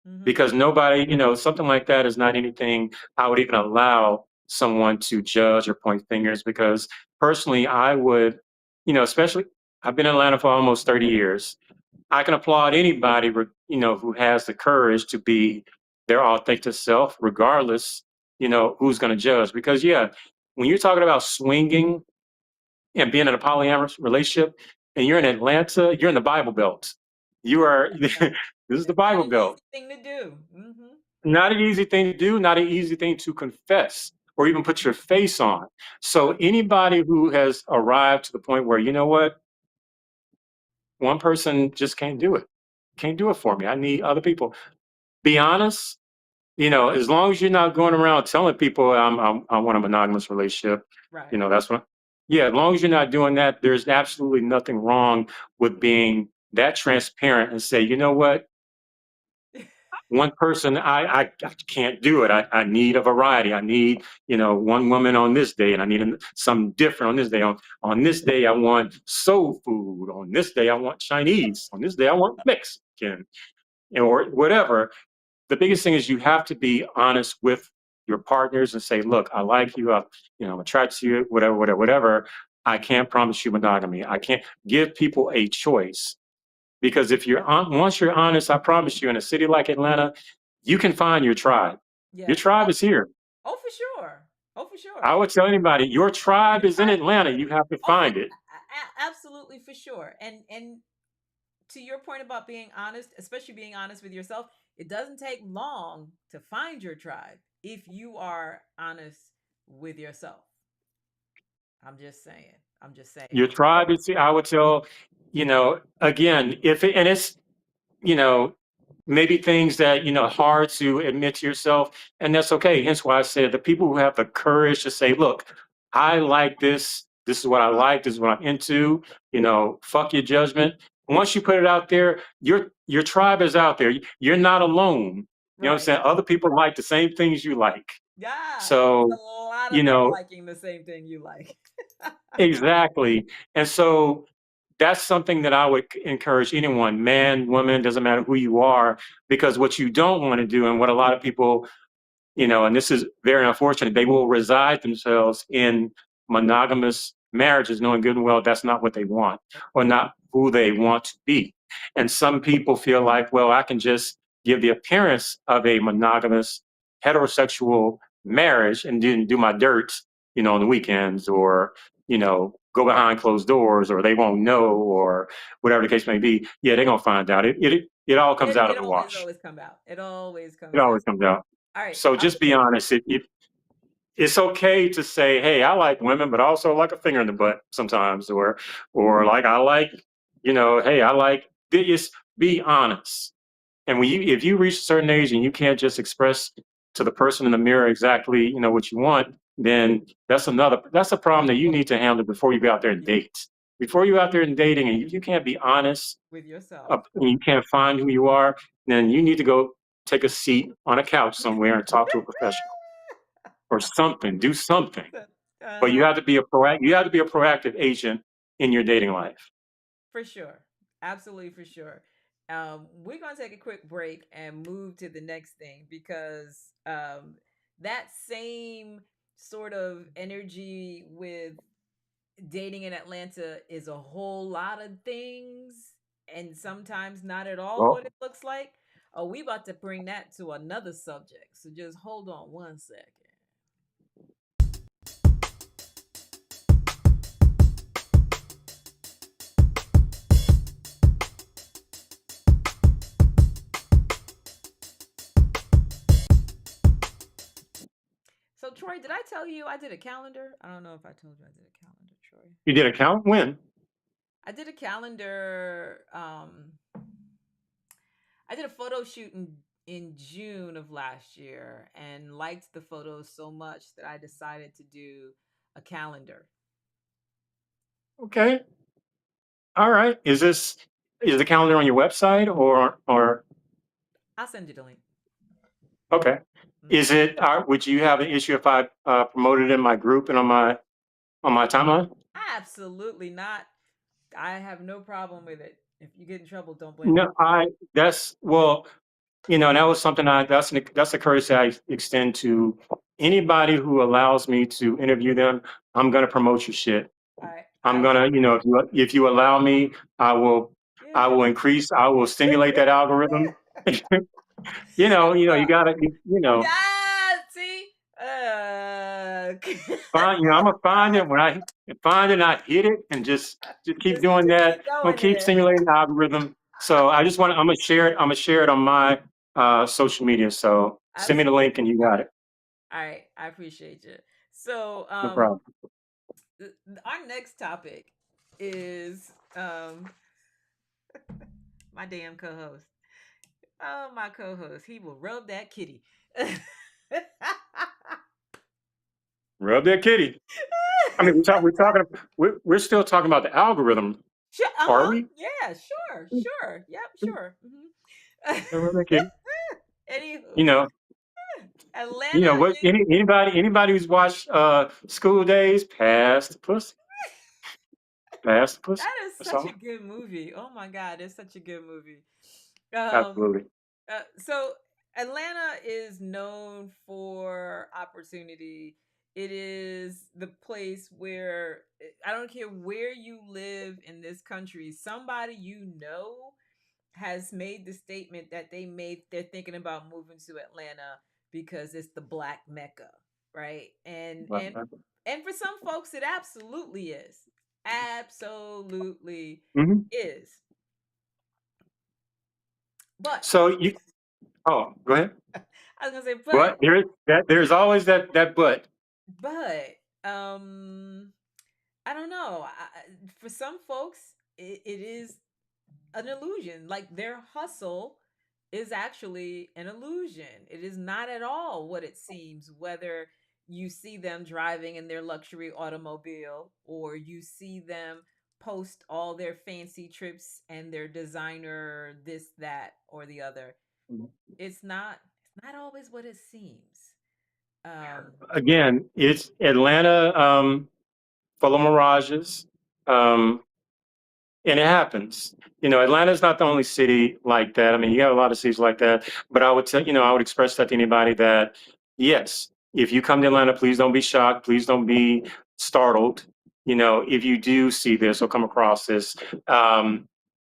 Mm-hmm. because nobody, something like that is not anything I would even allow someone to judge or point fingers because personally, I would, especially I've been in Atlanta for almost 30 years. I can applaud anybody, who has the courage to be their authentic self, regardless, who's going to judge. Because yeah, when you're talking about swinging and being in a polyamorous relationship, and you're in Atlanta, you're in the Bible Belt. You are. This is the It's not Bible an easy Belt. thing to do. Mm-hmm. Not an easy thing to do. Not an easy thing to confess or even put your face on. So anybody who has arrived to the point where you know what, one person just can't do it. Can't do it for me. I need other people. Be honest. As long as you're not going around telling people I want a monogamous relationship, Right. that's what. Yeah, as long as you're not doing that, there's absolutely nothing wrong with being that transparent and say, you know what, one person, I can't do it. I need a variety. I need, one woman on this day, and I need something different on this day. On this day, I want soul food. On this day, I want Chinese. On this day, I want Mexican, or whatever. The biggest thing is you have to be honest with your partners and say, look, I like you, I'm attracted to you, whatever, whatever, whatever. I can't promise you monogamy. I can't give people a choice because if once you're honest, I promise you, in a city like Atlanta, you can find your tribe. Your Yes. tribe Oh, is here. oh, for sure. Oh, for sure. I would tell anybody, your tribe Your is in tribe is Atlanta. here. You have to Oh, for find it. absolutely for sure. And to your point about being honest, especially being honest with yourself, it doesn't take long to find your tribe if you are honest with yourself. I'm just saying. I'm just saying. Your tribe is, I would tell, again, and it's, you know, maybe things that, hard to admit to yourself, and that's okay. Hence why I said the people who have the courage to say, look, I like this. This is what I like. This is what I'm into. Fuck your judgment. Once you put it out there, your tribe is out there. You're not alone. You know what I'm Right. saying? Other people like the same things you like. Yeah. It's So, a lot you of them know, liking the same thing you like. exactly. And so that's something that I would encourage anyone, man, woman, doesn't matter who you are, because what you don't want to do, and what a lot of people, and this is very unfortunate, they will reside themselves in monogamous marriages, knowing good and well that's not what they want or not who they want to be. And some people feel like, well, I can just give the appearance of a monogamous heterosexual marriage and do my dirt, on the weekends, or, go behind closed doors, or they won't know, or whatever the case may be. Yeah, they're gonna find out. It all comes out of It the always wash. always come out. It always It comes out. always comes out. All right. So I'm just be honest. It's okay to say, "Hey, I like women, but I also like a finger in the butt sometimes," or like I like, "Hey, I like this." Be honest. And if you reach a certain age and you can't just express to the person in the mirror exactly, what you want, then that's a problem that you need to handle before you go out there and date. Before you out there and dating, and you can't be honest, with yourself. and you can't find who you are, then you need to go take a seat on a couch somewhere and talk to a professional or something. Do something. But you Uh-huh. have to be you have to be a proactive agent in your dating life. For sure. Absolutely for sure. We're going to take a quick break and move to the next thing because that same sort of energy with dating in Atlanta is a whole lot of things and sometimes not at all what Well, it looks like. Oh, we about to bring that to another subject. So just hold on one second. So Troy, did I tell you I did a calendar? I don't know if I told you I did a calendar, Troy. you did a count when? I did a calendar. I did a photo shoot in June of last year and liked the photos so much that I decided to do a calendar. Okay. All right. Is the calendar on your website or I'll send you the link. okay. Mm. Is it? Would you have an issue if I promoted it in my group and on my timeline? Absolutely not. I have no problem with it. If you get in trouble, don't blame me. No, that's well, and that was something that's a courtesy I extend to anybody who allows me to interview them. I'm gonna promote your shit. I'm I gonna, if you allow me, I will, I yeah. will increase, I will stimulate that algorithm. You Well, gotta, yeah. See, find, I'm gonna find it when I find it, and I hit it, and just keep doing just that. keep I'm gonna going keep there. stimulating the algorithm. So I'm gonna share it. I'm gonna share it on my social media. So send me the link, and you Absolutely. got it. All right, I appreciate you. So, No problem. our next topic is my damn co-host. Oh, my co-host. He will rub that kitty. Rub that kitty. I mean, we're still talking about the algorithm, Sure, are uh-huh. we? Yeah, sure, sure. Yep, sure. Rub that kitty. Anywho, You know, Atlanta what? is Anybody who's watched School Days, pass the pussy. that is That's such a all. good movie. Oh my god, it's such a good movie. Um, Absolutely. so Atlanta is known for opportunity. It is the place where I don't care where you live in this country, somebody has made the statement that they're thinking about moving to Atlanta because it's the black mecca, right? And for some folks it absolutely is. Absolutely Hmm. is. But So oh, go ahead. I was gonna say, But there's always that but. but um I don't know. For some folks, it is an illusion. Like their hustle is actually an illusion. It is not at all what it seems, whether you see them driving in their luxury automobile or you see them post all their fancy trips and their designer this, that, or the other. It's not always what it seems. Um Again, it's Atlanta, full of mirages. Um, And it happens. Atlanta's not the only city like that. I mean, you have a lot of cities like that. But I would express that to anybody that, yes, if you come to Atlanta, please don't be shocked. Please don't be startled. If you do see this or come across this,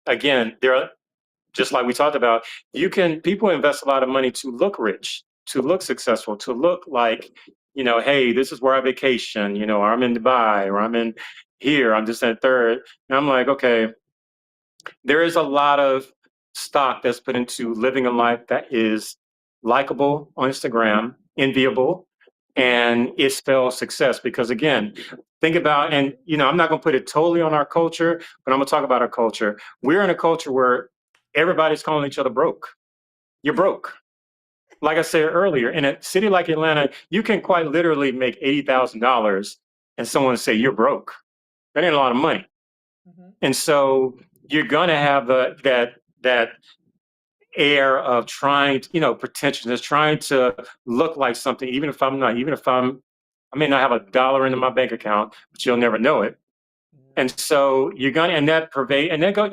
again, there are, just like we talked about, people invest a lot of money to look rich, to look successful, to look like, hey, this is where I vacation, or I'm in Dubai, or I'm in here, I'm just at third. And I'm like, okay, there is a lot of stock that's put into living a life that is likable on Instagram, enviable, and it spells success. Because again, think about, and I'm not going to put it totally on our culture, but I'm going to talk about our culture. We're in a culture where everybody's calling each other broke. You're broke. Like I said earlier, in a city like Atlanta, you can quite literally make $80,000 and someone say you're broke. That ain't a lot of money. mhm. And so you're going to have that air of trying to, pretentiousness, trying to look like something, even if I'm not, even if I may not have a dollar in my bank account, but you'll never know it. And No. so and that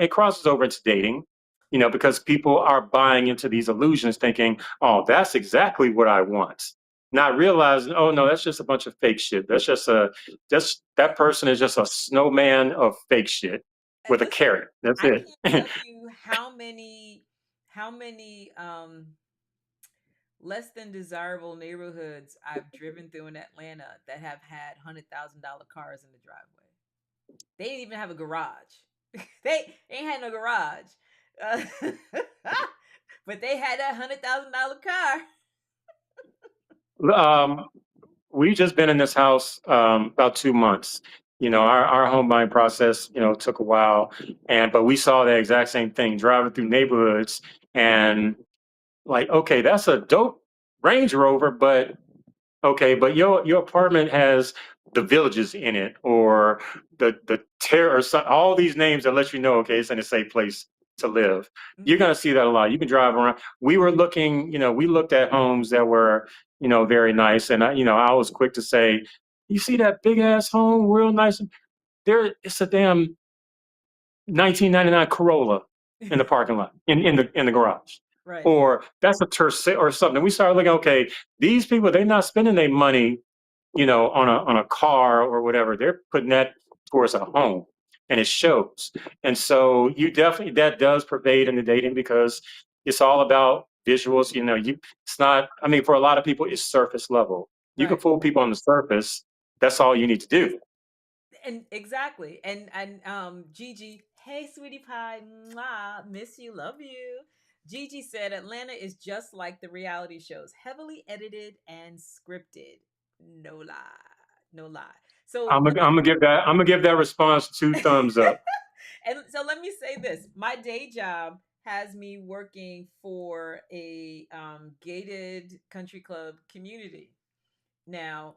it crosses over into dating, because people are buying into these illusions thinking, oh, that's exactly what I want. Not realizing, oh no, that's just a bunch of fake shit. Just that person is just a snowman of fake shit with a Listen, carrot. That's I it. can't tell you how many less than desirable neighborhoods I've driven through in Atlanta that have had $100,000 cars in the driveway. They didn't even have a garage. They ain't had no garage, uh, but they had that $100,000 car. um, we just been in this house about 2 months. Our home buying process, took a while, but we saw the exact same thing driving through neighborhoods, and like, okay, that's a dope Range Rover, but okay, but your apartment has the villages in it, or the terror, or all these names that let you know, okay, it's in a safe place to live. You're Mm-hmm. going to see that a lot. You can drive around. We were looking, we looked at homes that were, very nice. And I was quick to say, you see that big ass home, real nice. It's a damn 1999 Corolla in the parking lot, in the garage. Right. Or that's a Tercel or something. We started looking, okay, these people, they're not spending their money, on a car or whatever. They're putting that towards a home, and it shows. And so you definitely that does pervade in the dating because it's all about visuals. It's not. I mean, for a lot of people, it's surface level. You can Right. fool people on the surface. That's all you need to do. And exactly. And Gigi, hey sweetie pie, mwah, miss you, love you. Gigi said Atlanta is just like the reality shows, heavily edited and scripted. No lie. No lie. So I'm let gonna, me I'm gonna give that. I'm gonna give that response two thumbs up. and so let me say this. My day job has me working for a gated country club community. Now,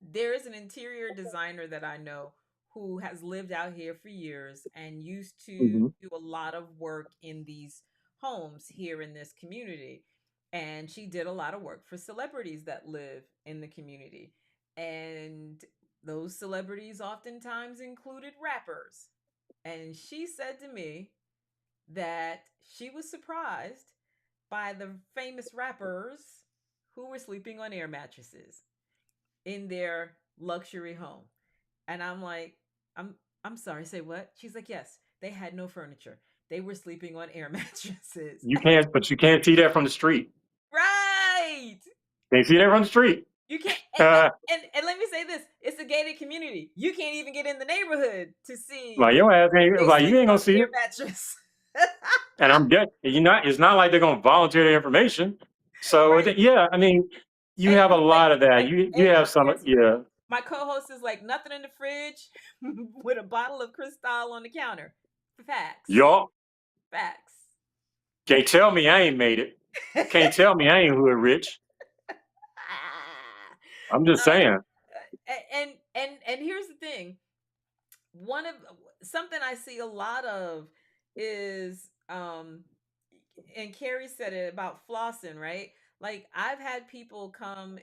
there is an interior designer that I know who has lived out here for years and used to Mhm. do a lot of work in these homes here in this community. And she did a lot of work for celebrities that live in the community. And those celebrities oftentimes included rappers. And she said to me that she was surprised by the famous rappers who were sleeping on air mattresses in their luxury home. And I'm like, I'm sorry, say what? She's like, yes, they had no furniture. They were sleeping on air mattresses. But you can't see that from the street. Right. Can't see that from the street. You can't Uh, and let me say this. It's a gated community. You can't even get in the neighborhood to see like your ass ain't they like you sleeping ain't on gonna see air it. mattress. And I'm dead. You not. It's not like they're gonna volunteer the information. So Right. yeah, I mean, you And have a like lot of that. like You and have some. here's Yeah, my co-host is like nothing in the fridge with a bottle of Cristal on the counter. Facts. y'all Facts. can't tell me I ain't made it. Can't tell me I ain't hood rich. I'm just uh, saying. and here's the thing. One of something I see a lot of is and Carrie said it about flossing, right? Like I've had people come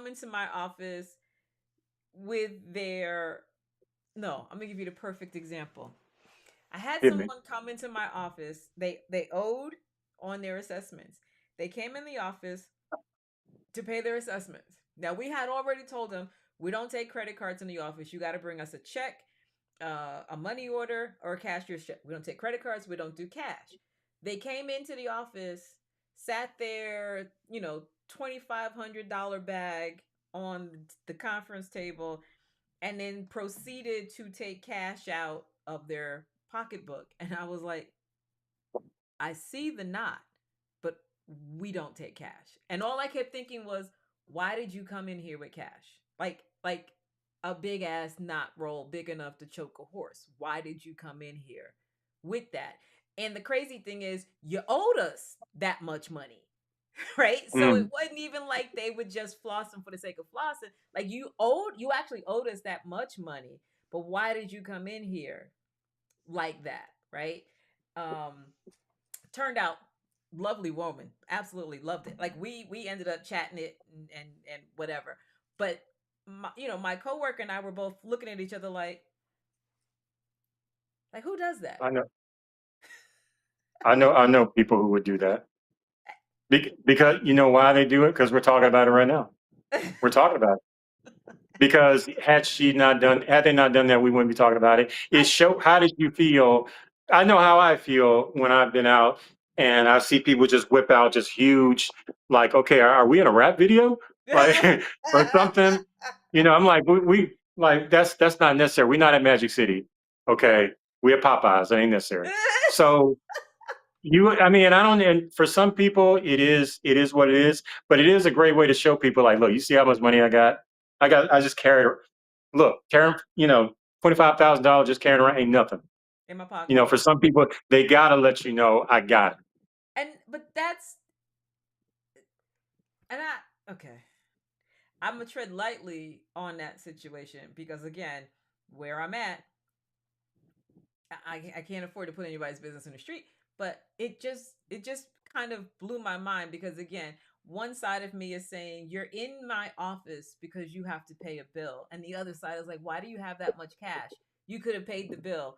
into my office with their no, I'm gonna give you the perfect example. I had Hit me. someone come into my office. They owed on their assessments. They came in the office to pay their assessments. Now we had already told them we don't take credit cards in the office. You got to bring us a check, a money order, or a cashier's check. We don't take credit cards. We don't do cash. They came into the office, sat there, $2,500 bag on the conference table, and then proceeded to take cash out of their pocketbook. And I was like, I see the knot, but we don't take cash. And all I kept thinking was, why did you come in here with cash? Like a big ass knot roll big enough to choke a horse. Why did you come in here with that? And the crazy thing is, you owed us that much money. Right? So it Mm. wasn't even like they would just floss them for the sake of flossing. Like you actually owed us that much money. But why did you come in here like that? Right? Um, Turned out lovely woman, absolutely loved it. Like we ended up chatting it and whatever. But my coworker and I were both looking at each other like who does that? I know. I know people who would do that because you know why they do it because we're talking about it right now. We're talking about it. Because had they not done that, we wouldn't be talking about it. It I show how did you feel? I know how I feel when I've been out and I see people just whip out just huge, like, okay, are we in a rap video? Like or something. I'm like, we like that's not necessary. We're not at Magic City. Okay. We at Popeyes. It ain't necessary. So I mean, I don't, and for some people, it is what it is, but it is a great way to show people, like, look, you see how much money I got? I just carried, look, carrying, $25,000 just carrying around ain't nothing. in my pocket. For some people, they gotta let you know I got it. But that's and I okay. I'm gonna tread lightly on that situation because again, where I'm at, I can't afford to put anybody's business in the street, but it just kind of blew my mind because again, one side of me is saying you're in my office because you have to pay a bill, and the other side is like, why do you have that much cash? You could have paid the bill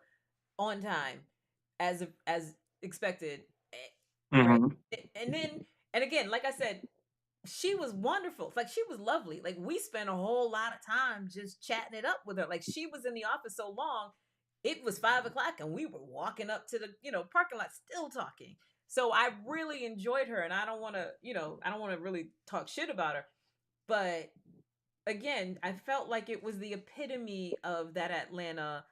on time, as expected, right? Hmm. And then and again, like I said, she was wonderful. Like she was lovely. Like we spent a whole lot of time just chatting it up with her. Like she was in the office so long, it was 5 o'clock and we were walking up to the parking lot still talking. So I really enjoyed her, and I don't want to I don't want to really talk shit about her, but again, I felt like it was the epitome of that Atlanta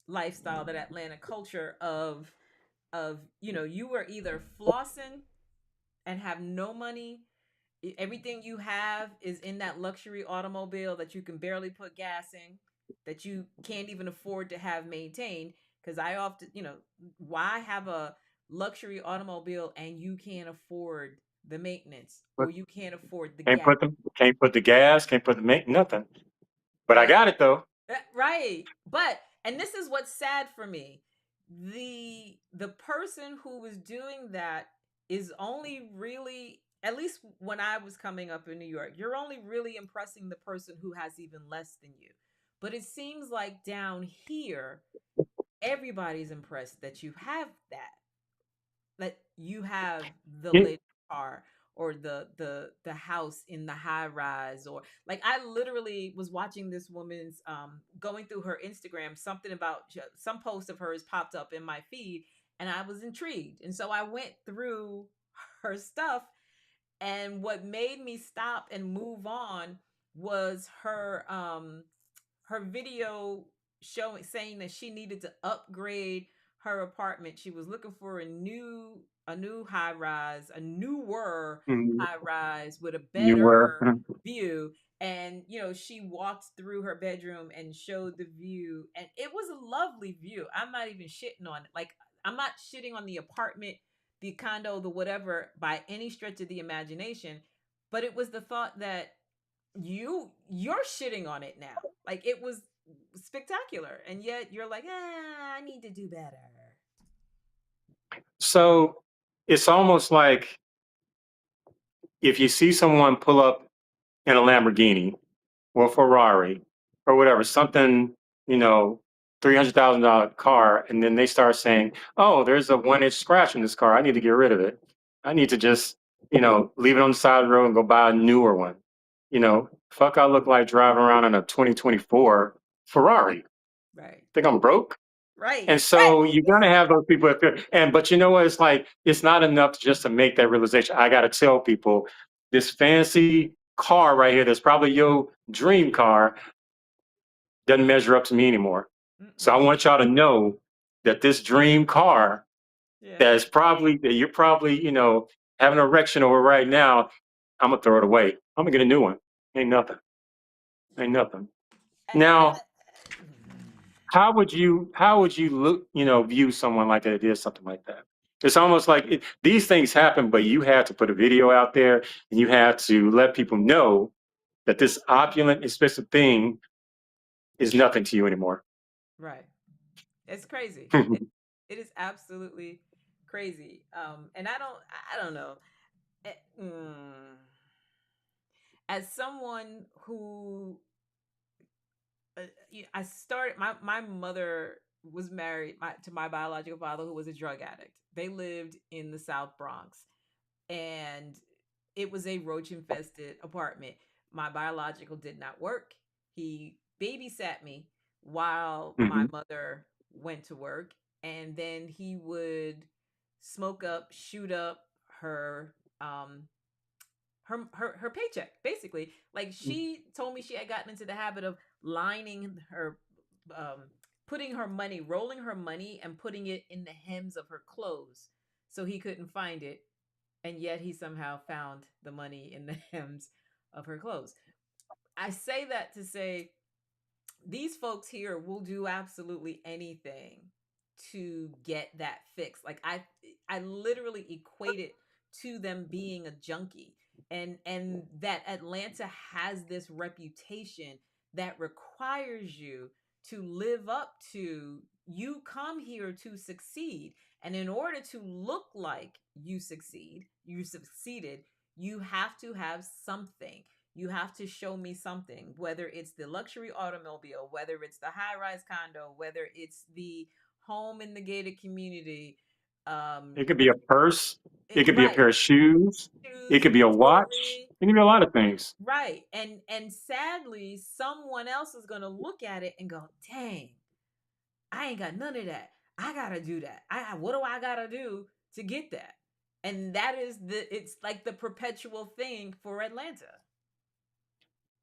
lifestyle, that Atlanta culture of you were either flossing and have no money. Everything you have is in that luxury automobile that you can barely put gas in, that you can't even afford to have maintained. Because I often, why have a luxury automobile and you can't afford the maintenance, But or you can't afford the can't gas? put the gas, can't put the make nothing. But I Right. got it though. Right. But and this is what's sad for me. The person who was doing that is only really, at least when I was coming up in New York, you're only really impressing the person who has even less than you. But it seems like down here, everybody's impressed that you have that, that you have the Yeah. latest car, or the house in the high rise, or like I literally was watching this woman's going through her Instagram, something about some post of hers popped up in my feed, and I was intrigued, and so I went through her stuff, and what made me stop and move on was her video showing, saying that she needed to upgrade her apartment. She was looking for a new high rise, a newer Mhm. high rise with a You were. better view. And she walked through her bedroom and showed the view, and it was a lovely view. I'm not even shitting on it. Like, I'm not shitting on the apartment, the condo, the whatever, by any stretch of the imagination, but it was the thought that you're shitting on it now. Like, it was spectacular, and yet you're like, I need to do better. So it's almost like if you see someone pull up in a Lamborghini or Ferrari or whatever, something, you know, $300,000 car, and then they start saying, "Oh, there's a 1 inch scratch in this car. I need to get rid of it. I need to just, leave it on the side of the road and go buy a newer one." Fuck, I look like driving around in a 2024 Ferrari. Right. Think I'm broke? Right. And so you're gonna have those people up there. But you know what? It's like it's not enough just to make that realization. I gotta tell people this fancy car right here that's probably your dream car doesn't measure up to me anymore. So I Mm-mm. want y'all to know that this dream car Yeah. that you're probably, having an erection over right now, I'm gonna throw it away. I'm gonna get a new one. Ain't nothing. Ain't nothing. And Now, how would you look, view someone like that did something like that? It's almost like these things happen, but you had to put a video out there and you had to let people know that this opulent, expensive thing is nothing to you anymore. right. It's crazy. It is absolutely crazy. And I don't know. Eh, mm, as someone who I started, my mother was married to my biological father, who was a drug addict. They lived in the South Bronx, and it was a roach infested apartment. My biological did not work. He babysat me while my Hmm. mother went to work, and then he would smoke up, shoot up her paycheck, basically. Like, she told me she had gotten into the habit of lining her um putting her money, rolling her money and putting it in the hems of her clothes so he couldn't find it, and yet he somehow found the money in the hems of her clothes. I say that to say these folks here will do absolutely anything to get that fixed. Like, I literally equate it to them being a junkie, and that Atlanta has this reputation that requires you to live up to you come here to succeed. And in order to look like you succeeded, you have to have something. You have to show me something, whether it's the luxury automobile, whether it's the high rise condo, whether it's the home in the gated community. Um, It could be a purse. It could be a right. pair of shoes. It Shoes, could be a watch. jewelry. It could be a lot of things. Right. And sadly, someone else is gonna look at it and go, dang, I ain't got none of that. I gotta do that. What do I gotta do to get that? And that is it's like the perpetual thing for Atlanta.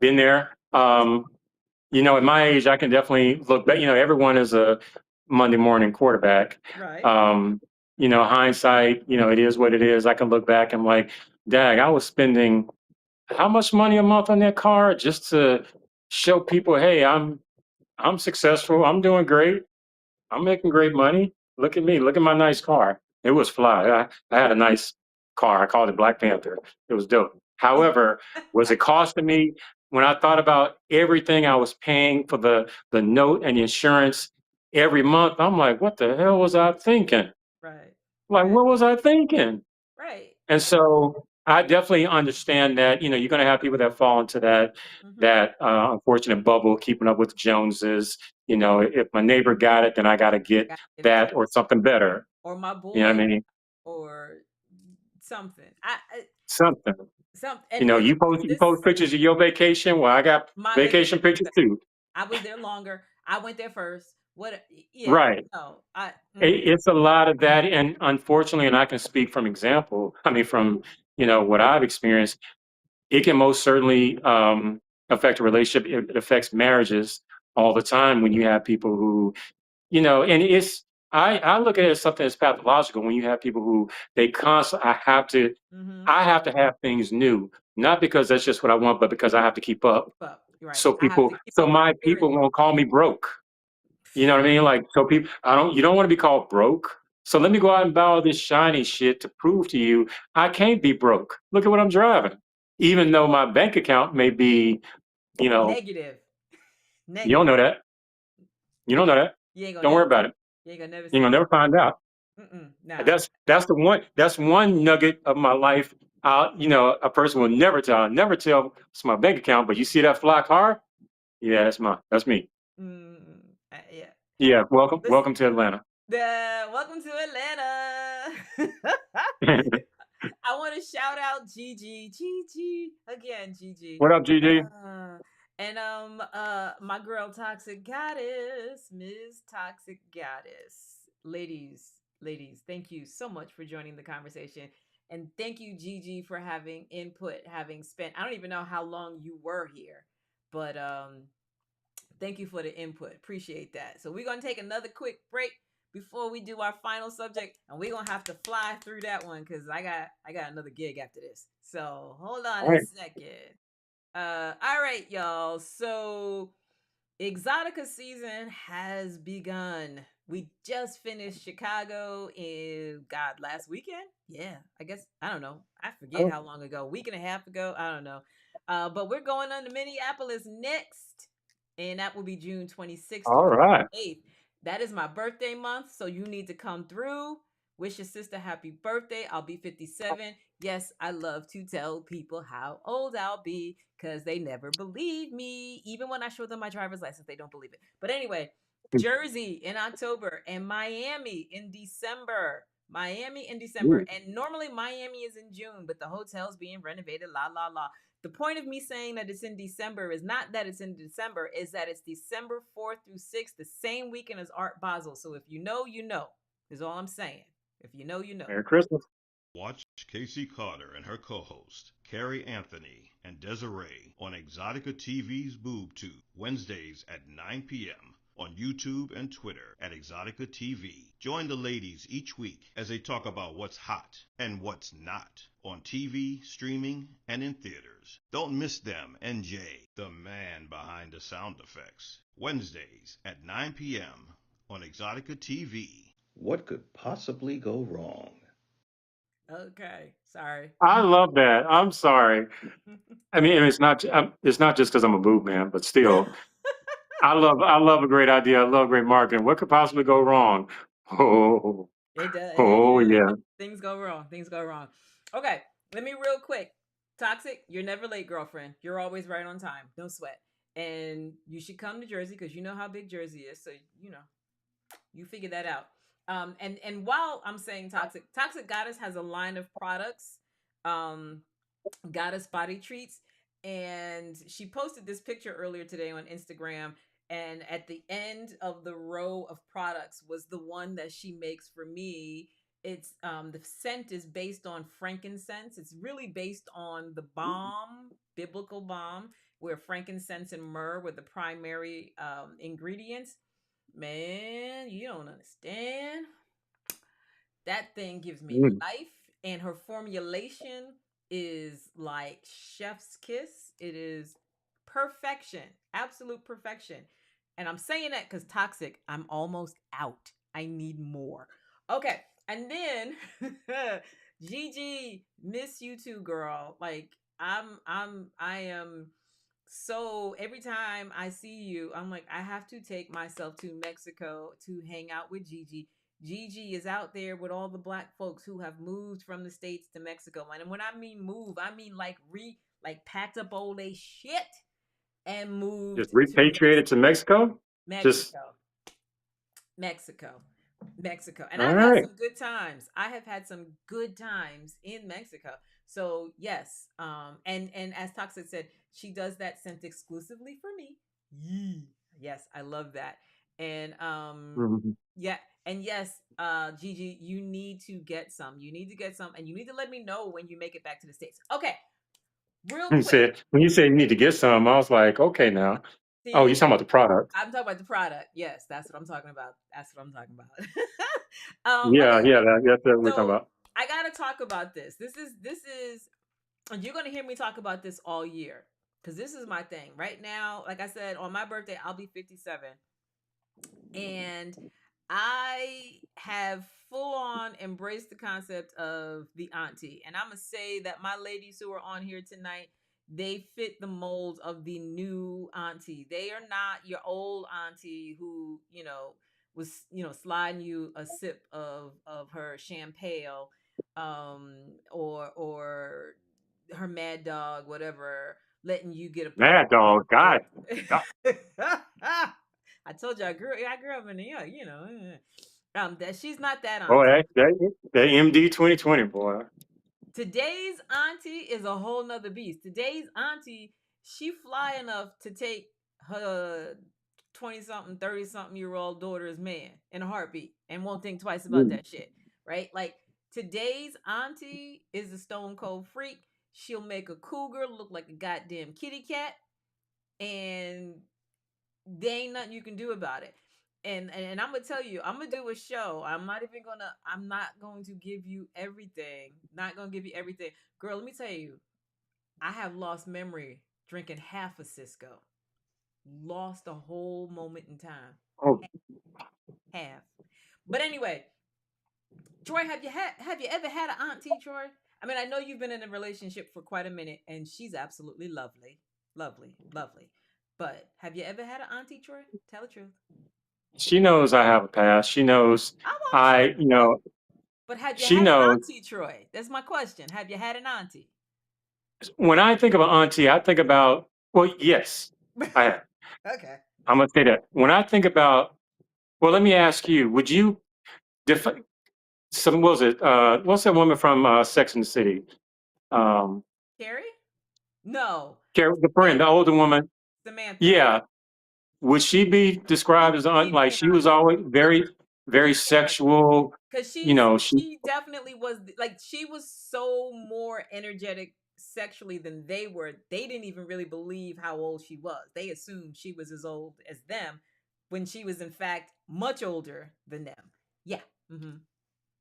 Been there. At my age, I can definitely look back. Everyone is a Monday morning quarterback. Right. Um, Hindsight, it is what it is. I can look back and like, dag, I was spending how much money a month on that car just to show people, hey, I'm successful. I'm doing great. I'm making great money. Look at me. Look at my nice car. It was fly. I had a nice car. I called it Black Panther. It was dope. However, was it costing me when I thought about everything I was paying for the note and the insurance every month? I'm like, what the hell was I thinking? Right. Like, Right. what was I thinking? Right. And so I definitely understand that, you're going to have people that fall into Mm-hmm. that unfortunate bubble, keeping up with the Joneses. If my neighbor got it, then I got to get Gotta get that. that or something better. Or my You know what boy I mean? or something. Something. Some and You post this pictures of your vacation. Well, I got my vacation vacation was pictures better. too. I was there longer. I went there first. What? Yeah. Right. No. I. It's a lot of that, and unfortunately, and I can speak from example. I mean, from what I've experienced, it can most certainly affect a relationship. It affects marriages all the time when you have people who, and I look at it as something that's pathological when you have people who they constantly, Mm-hmm. I have to have things new, not because that's just what I want, but because I have to keep up. Keep up. You're right. So I have people, to keep so up with my the people period. won't call me broke. You know what I mean? Like, so people, you don't want to be called broke. So let me go out and buy all this shiny shit to prove to you I can't be broke. Look at what I'm driving. Even though my bank account may be, you know, Negative. you don't Negative. know that. You don't know that. You ain't gonna Don't worry never about see. it. You ain't gonna never You're see gonna it. never find out. Nah. That's one nugget of my life. A person will never tell. I'll never tell it's my bank account, but you see that fly car? Yeah, that's mine. That's me. Yeah. Yeah, welcome, Listen. welcome to Atlanta. Welcome to Atlanta. I want to shout out Gigi. Gigi again, Gigi. What up, GG? And my girl Toxic Goddess, Ms. Toxic Goddess. Ladies, thank you so much for joining the conversation. And thank you, Gigi, for having input, having spent I don't even know how long you were here, but thank you for the input. Appreciate that. So we're gonna take another quick break before we do our final subject, and we're gonna have to fly through that one because I got another gig after this. So hold on All a right. second. All right, y'all. So Exotica season has begun. We just finished Chicago in God last weekend. Yeah, I guess I don't know. I forget Oh, how long ago. Week and a half ago. I don't know. But we're going on to Minneapolis next, and that will be June 26th all through the right. 8th. That is my birthday month, so you need to come through. Wish your sister happy birthday. I'll be 57. Yes, I love to tell people how old I'll be because they never believe me. Even when I show them my driver's license, they don't believe it. But anyway, Jersey in October and Miami in December. Miami in December. Ooh, And normally Miami is in June, but the hotel's being renovated. La, la, la. The point of me saying that it's in December is not that it's in December, is that it's December 4th through 6th, the same weekend as Art Basel. So if you know, you know, is all I'm saying. If you know, you know. Merry Christmas. Watch Casey Carter and her co-host, Carrie Anthony and Desiree on Exotica TV's BoobTube, Wednesdays at 9 p.m. on YouTube and Twitter at Exotica TV. Join the ladies each week as they talk about what's hot and what's not on TV, streaming, and in theaters. Don't miss them, NJ, the man behind the sound effects. Wednesdays at 9 p.m. on Exotica TV. What could possibly go wrong? Okay. Sorry. I love that. I'm sorry. I mean, it's not just because I'm a boob man, but still, I love a great idea. I love great marketing. What could possibly go wrong? Oh, It does. oh Yeah. yeah. Things go wrong. Things go wrong. Okay. Let me real quick. Toxic, you're never late, girlfriend. You're always right on time. Don't sweat. And you should come to Jersey because you know how big Jersey is. So, you figure that out. And while I'm saying Toxic Goddess has a line of products. Um, Goddess Body Treats. And she posted this picture earlier today on Instagram. And at the end of the row of products was the one that she makes for me. It's the scent is based on frankincense. It's really based on the balm, biblical balm, where frankincense and myrrh were the primary ingredients. Man, you don't understand. That thing gives me Mm. life, and her formulation is like chef's kiss. It is perfection, absolute perfection. And I'm saying that because Toxic, I'm almost out. I need more. Okay, and then Gigi, miss you too, girl. Like I am. So every time I see you, I'm like, I have to take myself to Mexico to hang out with Gigi. Gigi is out there with all the black folks who have moved from the States to Mexico. And when I mean move, I mean like packed up all they shit and Just moved to repatriated to Mexico. Just Mexico. Mexico. Mexico. And all I've had right. some good times. I have had some good times in Mexico. So yes, and as Toxic said, she does that scent exclusively for me. Yee. Yes, I love that. And Mhm. yeah, and yes, Gigi, you need to get some. You need to get some, and you need to let me know when you make it back to the States. Okay, real He quick. said when you said you need to get some, I was like, okay now. Oh, you're See, talking about the product. I'm talking about the product. Yes, that's what I'm talking about. That's what I'm talking about. Yeah, Okay, yeah, that's what we're talking so about. I gotta talk about this. This is, and you're gonna hear me talk about this all year because this is my thing right now. Like I said, on my birthday, I'll be 57, and I have full on embraced the concept of the auntie. And I'm gonna say that my ladies who are on here tonight, they fit the mold of the new auntie. They are not your old auntie who, was, sliding you a sip of her champagne, or her mad dog, whatever, letting you get a puff Mad dog, God, God. of I told you I grew up in New York, that she's not that Boy, auntie. that MD 2020, boy. Today's auntie is a whole nother beast. Today's auntie, she fly enough to take her 20 something, 30 something year old daughter's man in a heartbeat and won't think twice about Mm. that shit. Right? Like today's auntie is a stone cold freak. She'll make a cougar look like a goddamn kitty cat. And there ain't nothing you can do about it. And I'm gonna tell you, I'm gonna do a show. I'm not going to give you everything. Not gonna give you everything. Girl, let me tell you, I have lost memory drinking half a Cisco. Lost a whole moment in time. Oh, Half. But anyway, Troy, have you ever had an auntie, Troy? I mean, I know you've been in a relationship for quite a minute and she's absolutely lovely. Lovely, lovely. But have you ever had an auntie, Troy? Tell the truth. she knows I have a past. She knows I'm sure. But have you she had an knows. auntie, Troy? That's my question. Have you had an auntie? When I think of an auntie, I think about, well, yes, I have. Okay. I'm gonna say that. When I think about, well, let me ask you, would you define some, what was it, what's that woman from Sex and the City? Um, Carrie? No. The friend, the Samantha. older woman. Samantha. Yeah. Would she be She described as would aunt? be Like my she was auntie. always very, very Yeah. sexual. Because You she's know, she definitely was like she was so more energetic sexually than they were. They didn't even really believe how old she was. They assumed she was as old as them when she was in fact much older than them. Yeah. Hmm.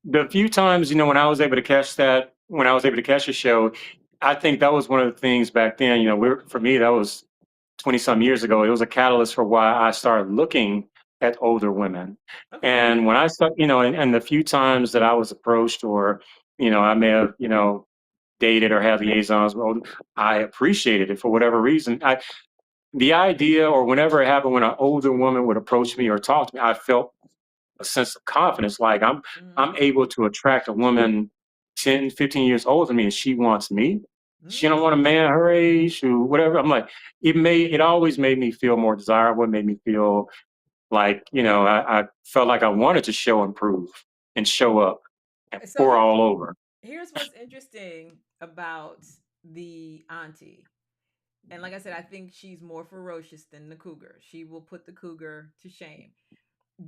the few times, when I was able to catch that, when I was able to catch a show, I think that was one of the things back then. For me, that was 20 some years ago. It was a catalyst for why I started looking at older women. Okay. And when I start, and the few times that I was approached or, I may have, dated or had liaisons with older, I appreciated it for whatever reason. the idea, or whenever it happened when an older woman would approach me or talk to me, I felt a sense of confidence. Like Mm-hmm. I'm able to attract a woman 10, 15 years older than me, and she wants me. She don't want a man her age or whatever. I'm like, it always made me feel more desirable. It made me feel like, I felt like I wanted to show and prove and show up and So pour all over. here's what's interesting about the auntie. And like I said, I think she's more ferocious than the cougar. She will put the cougar to shame.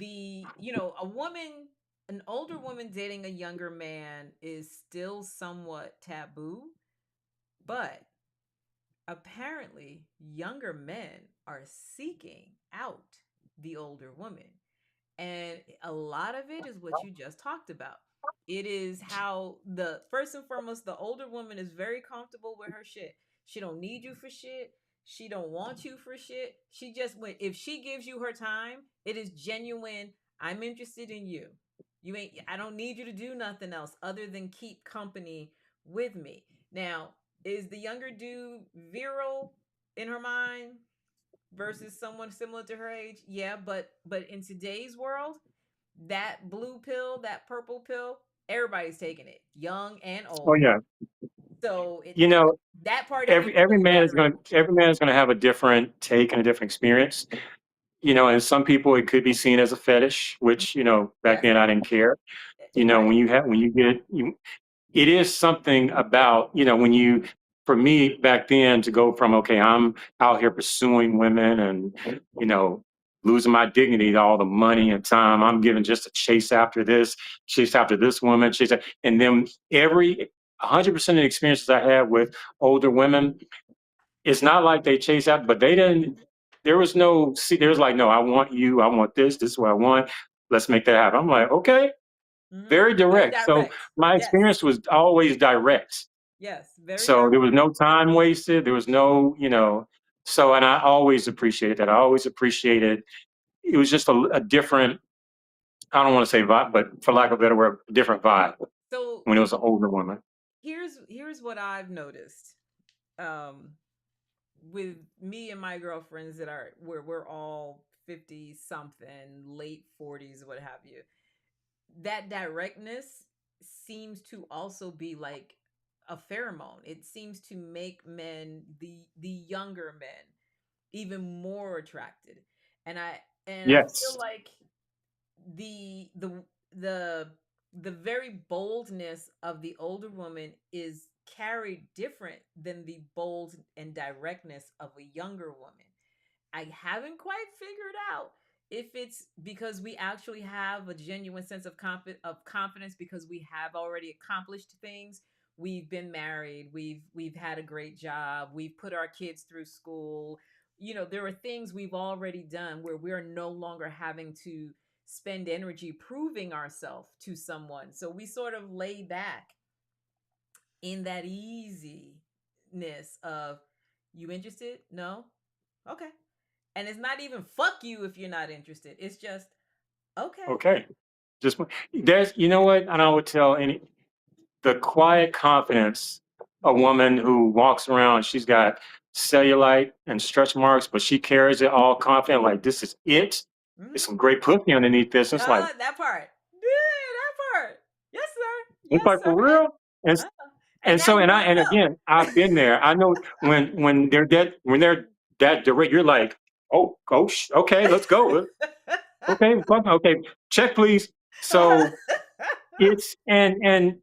A woman, an older woman dating a younger man is still somewhat taboo, but apparently younger men are seeking out the older woman. And a lot of it is what you just talked about. It is how the first and foremost, the older woman is very comfortable with her shit. She don't need you for shit. She don't want you for shit. She just if she gives you her time, it is genuine. I'm interested in you. You ain't I don't need you to do nothing else other than keep company with me. Now, is the younger dude virile in her mind versus someone similar to her age? Yeah, but in today's world, that blue pill, that purple pill, everybody's taking it, young and Oh old. yeah. So it You know, that part don't every even every really man is matter gonna anymore. every man is gonna have a different take and a different experience. And some people it could be seen as a fetish, Mm, which, back yes, then I didn't care. right. It is something about, when for me back then to go from, okay, I'm out here pursuing women and, you know, losing my dignity to all the money and time I'm given just to chase after this woman, and then every 100% of the experiences I had with older women, it's not like they chase out, but they didn't, there was no, see, there was like, no, I want you, I want this is what I want. Let's make that happen. I'm like, okay, very Very direct. So direct. my Yes, experience was always direct. yes, very So there direct. was no time wasted. There was no, so, and I always appreciated that. I always appreciated, it was just a different, I don't want to say vibe, but for lack of a better word, a different vibe So when it was an older woman. here's what I've noticed. Um, with me and my girlfriends that are where we're all 50 something, late 40s, what have you. That directness seems to also be like a pheromone. It seems to make the younger men even more attracted. And I feel Yes. like the the the the very boldness of the older woman is carried different than the bold and directness of a younger woman. I haven't quite figured out if it's because we actually have a genuine sense of confidence because we have already accomplished things. We've been married, we've had a great job, we've put our kids through school. There are things we've already done where we're no longer having to spend energy proving ourselves to someone. So we sort of lay back in that easiness of, you interested? No? Okay. And it's not even fuck you if you're not interested. It's just okay. Okay. Just there's, you know what? And I would tell the quiet confidence, a woman who walks around, she's got cellulite and stretch marks, but she carries it all confident, like this is it. There's Mm-hmm. some great pussy underneath this. That part. Yeah, that part. Yes, sir. It's Yes, like sir. for real. And Uh, and and now so you and want I to and know. again, I've been there. I know when they're that direct, you're like, oh, coach, okay, let's go. Okay, okay, check please. So it's and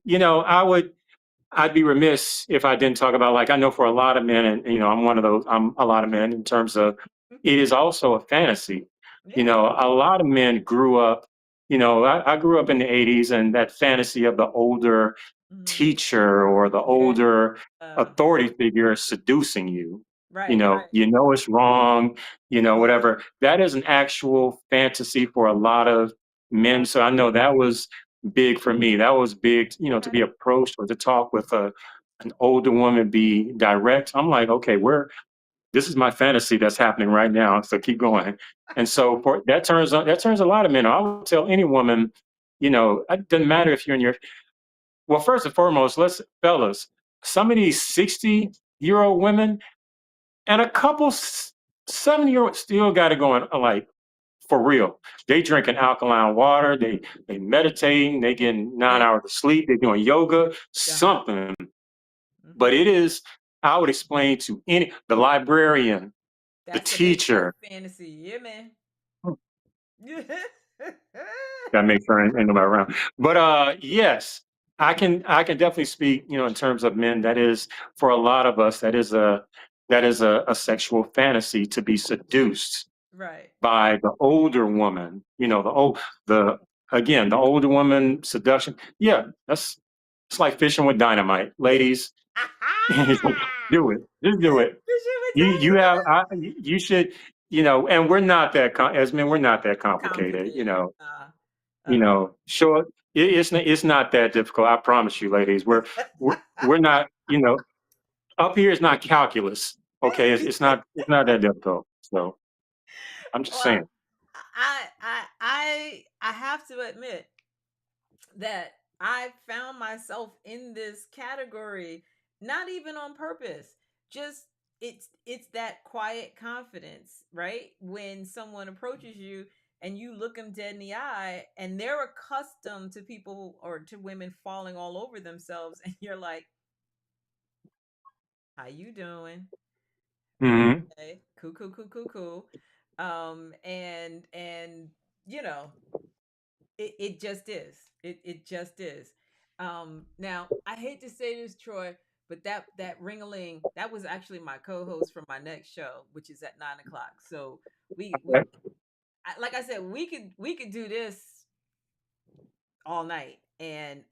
I'd be remiss if I didn't talk about, like, I know for a lot of men, and I'm one of those. I'm a lot of men in terms of it is also a fantasy. Yeah. A lot of men grew up. I grew up in the '80s, and that fantasy of the older Mm-hmm. teacher or the Yeah. older authority figure seducing you. Right. Right. It's wrong. Whatever. That is an actual fantasy for a lot of men. So I know that was big for me. That was big, to Okay. be approached or to talk with an older woman, be direct. I'm like, okay, this is my fantasy that's happening right now. So keep going. And so for that turns a lot of men. I would tell any woman, it doesn't matter if you're in your, well, first and foremost, fellas, some of these 60-year-old women and a couple 7 year olds still got it going like for real. They drinking alkaline water. They meditating. They getting nine Yeah. hours of sleep. They doing yoga. Uh-huh. Something. But Mm-hmm. it is. I would explain to any the librarian, the That's a makeshift teacher. fantasy. Yeah, man. That makes sure ain't nobody around. But yes, I can definitely speak, in terms of men. That is for a lot of us, that is a sexual fantasy to be seduced Right. by the older woman. The again, the older woman seduction. Yeah, that's it's like fishing with dynamite. Ladies, do it. Just do it. Fishing with You have dynamite. you should, and we're not as men, we're not that complicated, Complicated. sure, it's not that difficult. I promise you, ladies. We're not, up here is not calculus. Okay, it's not that difficult. So I'm just Well, saying. I have to admit that I found myself in this category, not even on purpose. Just it's that quiet confidence, right? When someone approaches you and you look them dead in the eye and they're accustomed to people or to women falling all over themselves and you're like, "How you doing?" Hmm. Okay, cool, cool, cool, cool, cool. And you know, it just is. It just is. Now I hate to say this, Troy, but that ringaling that was actually my co-host for my next show, which is at 9 o'clock. So we like I said, we could do this all night, and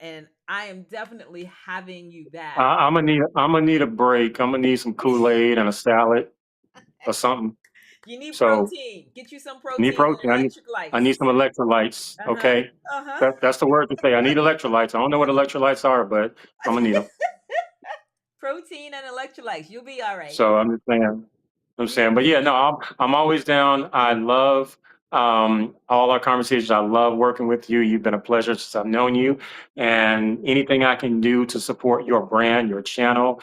I am definitely having you back. I'm gonna need a break. I'm gonna need some Kool-Aid and a salad or something. You need So protein. Get you some I need protein and protein. I need electrolytes. some electrolytes. Uh huh. Okay, Uh huh. that's the word to say. I need electrolytes. I don't know what electrolytes are, but I'm gonna need them. Protein and electrolytes. You'll be all right. So I'm just saying. I'm You saying, but yeah, no, I'm always down. I love all our conversations. I love working with you. You've been a pleasure since I've known you, and anything I can do to support your brand, your channel,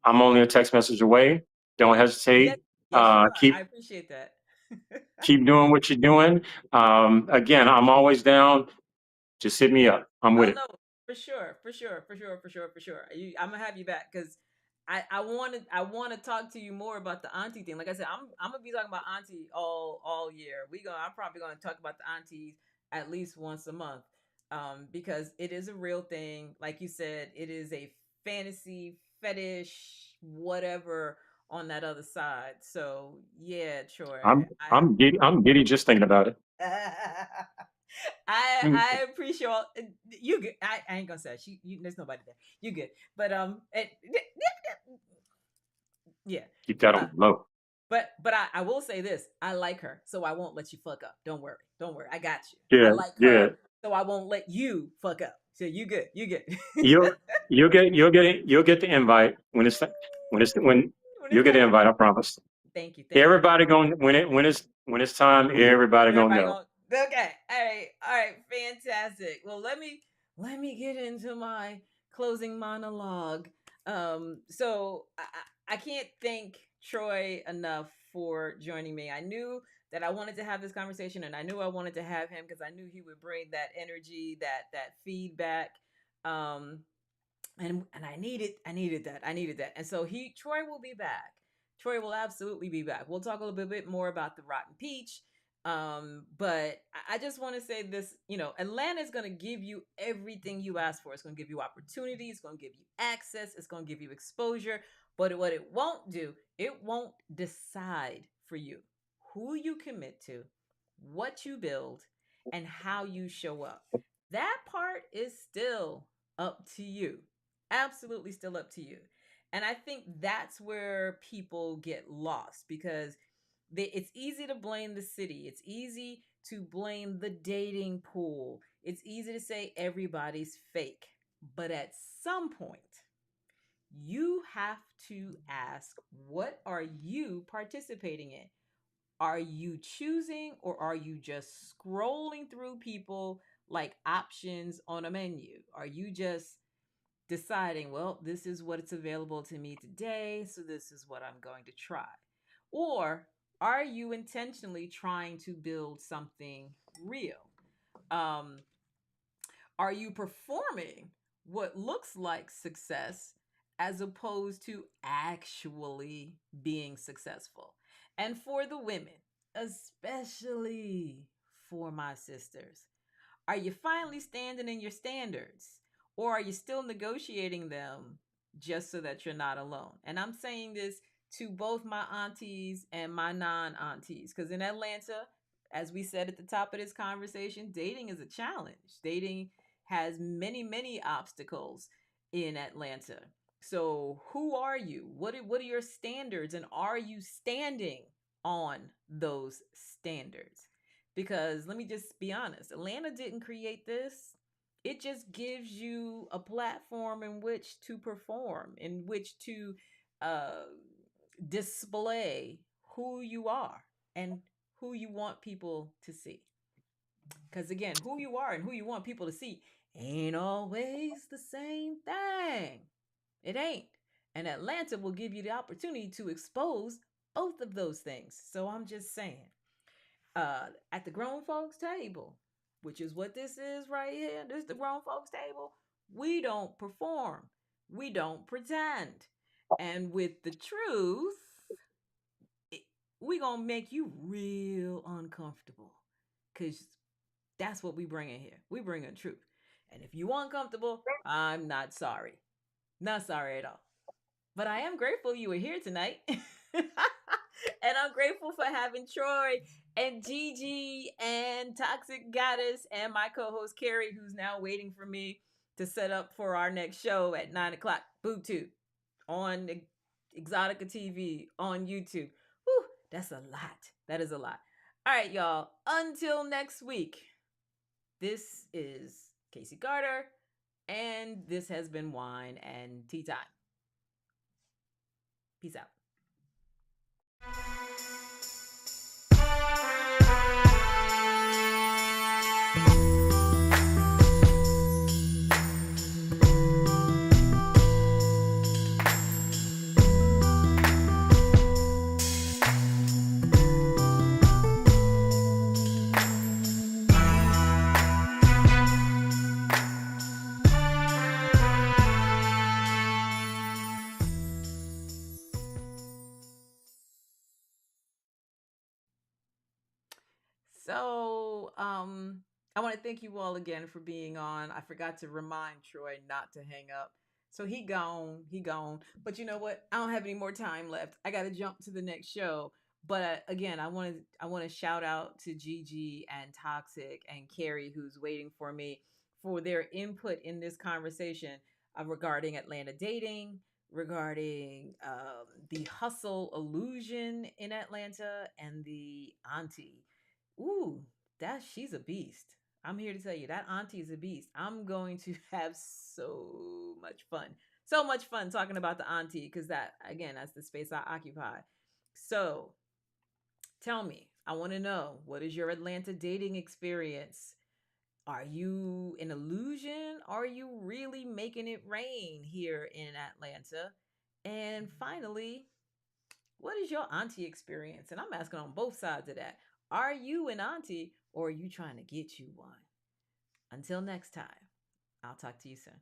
I'm only a text message away. Don't yes, hesitate. yes, you are. I Keep appreciate that. keep doing what you're doing. Again, I'm always down. Just hit me up. I'm with Oh it. no, for sure, for sure, for sure, for sure, for sure. I'm gonna have you back because I want to talk to you more about the auntie thing. Like I said, I'm gonna be talking about auntie all year. I'm probably gonna talk about the aunties at least once a month, because it is a real thing. Like you said, it is a fantasy fetish, whatever on that other side. So yeah, Troy, I'm giddy just thinking about it. Mm, I appreciate all you good. I ain't gonna say there's nobody there. You good. But yeah. keep that Uh on the low. but I will say this. I like her, so I won't let you fuck up. Don't worry. Don't worry. I got you. I Yeah, like yeah. her, so I won't let you fuck up. So you good. You good. You'll you'll get the invite when When you'll it's get the time. invite. I promise. Thank you. Thank you. Everybody going when it's time. Everybody gonna Everybody know. going okay. All right, fantastic. Well, let me get into my closing monologue. So I can't thank Troy enough for joining me. I knew that I wanted to have this conversation, and I knew I wanted to have him because I knew he would bring that energy, that feedback. Um, and I needed that, and so Troy will be back. Troy will absolutely be back. We'll talk a little bit more about the rotten peach. But I just want to say this, Atlanta is going to give you everything you ask for. It's going to give you opportunities, it's going to give you access, it's going to give you exposure. But what it won't do, it won't decide for you who you commit to, what you build, and how you show up. That part is still up to you. Absolutely still up to you. And I think that's where people get lost because it's easy to blame the city. It's easy to blame the dating pool. It's easy to say everybody's fake. But at some point, you have to ask, what are you participating in? Are you choosing or are you just scrolling through people like options on a menu? Are you just deciding, well, this is what's available to me today, so this is what I'm going to try? Or Are you intentionally trying to build something real? Um, are you performing what looks like success as opposed to actually being successful? And for the women, especially for my sisters, are you finally standing in your standards? Or are you still negotiating them just so that you're not alone? And I'm saying this to both my aunties and my non aunties. Because in Atlanta, as we said at the top of this conversation, dating is a challenge. Dating has many, many obstacles in Atlanta. So, who are you? What are your standards? And are you standing on those standards? Because let me just be honest, Atlanta didn't create this. It just gives you a platform in which to perform, in which to uh, display who you are and who you want people to see. Because again, who you are and who you want people to see ain't always the same thing. It ain't. And Atlanta will give you the opportunity to expose both of those things. So I'm just saying, at the grown folks table, which is what this is right here. This is the grown folks table. We don't perform. We don't pretend. And with the truth, it, we gonna make you real uncomfortable. Cause that's what we bring in here. We bring in truth. And if you uncomfortable, I'm not sorry. Not sorry at all. But I am grateful you were here tonight. And I'm grateful for having Troy and Gigi and Toxic Goddess and my co host Carrie, who's now waiting for me to set up for our next show at 9 o'clock. Boo Too on Exotica TV on YouTube. Whew, that's a lot. That is a lot. All right, y'all. Until next week, this is Casey Carter, and this has been Wine and Tea Time. Peace out. So, I want to thank you all again for being on. I forgot to remind Troy not to hang up. So he gone. But you know what? I don't have any more time left. I got to jump to the next show. But again, I want to shout out to Gigi and Toxic and Carrie, who's waiting for me for their input in this conversation regarding Atlanta dating, regarding the hustle illusion in Atlanta, and the auntie. Ooh, that she's a beast. I'm here to tell you that auntie is a beast. I'm going to have so much fun. So much fun talking about the auntie because that again, that's the space I occupy. So, tell me, I want to know, what is your Atlanta dating experience? Are you an illusion? Are you really making it rain here in Atlanta? And finally, what is your auntie experience? And I'm asking on both sides of that. Are you an auntie or are you trying to get you one? Until next time, I'll talk to you soon.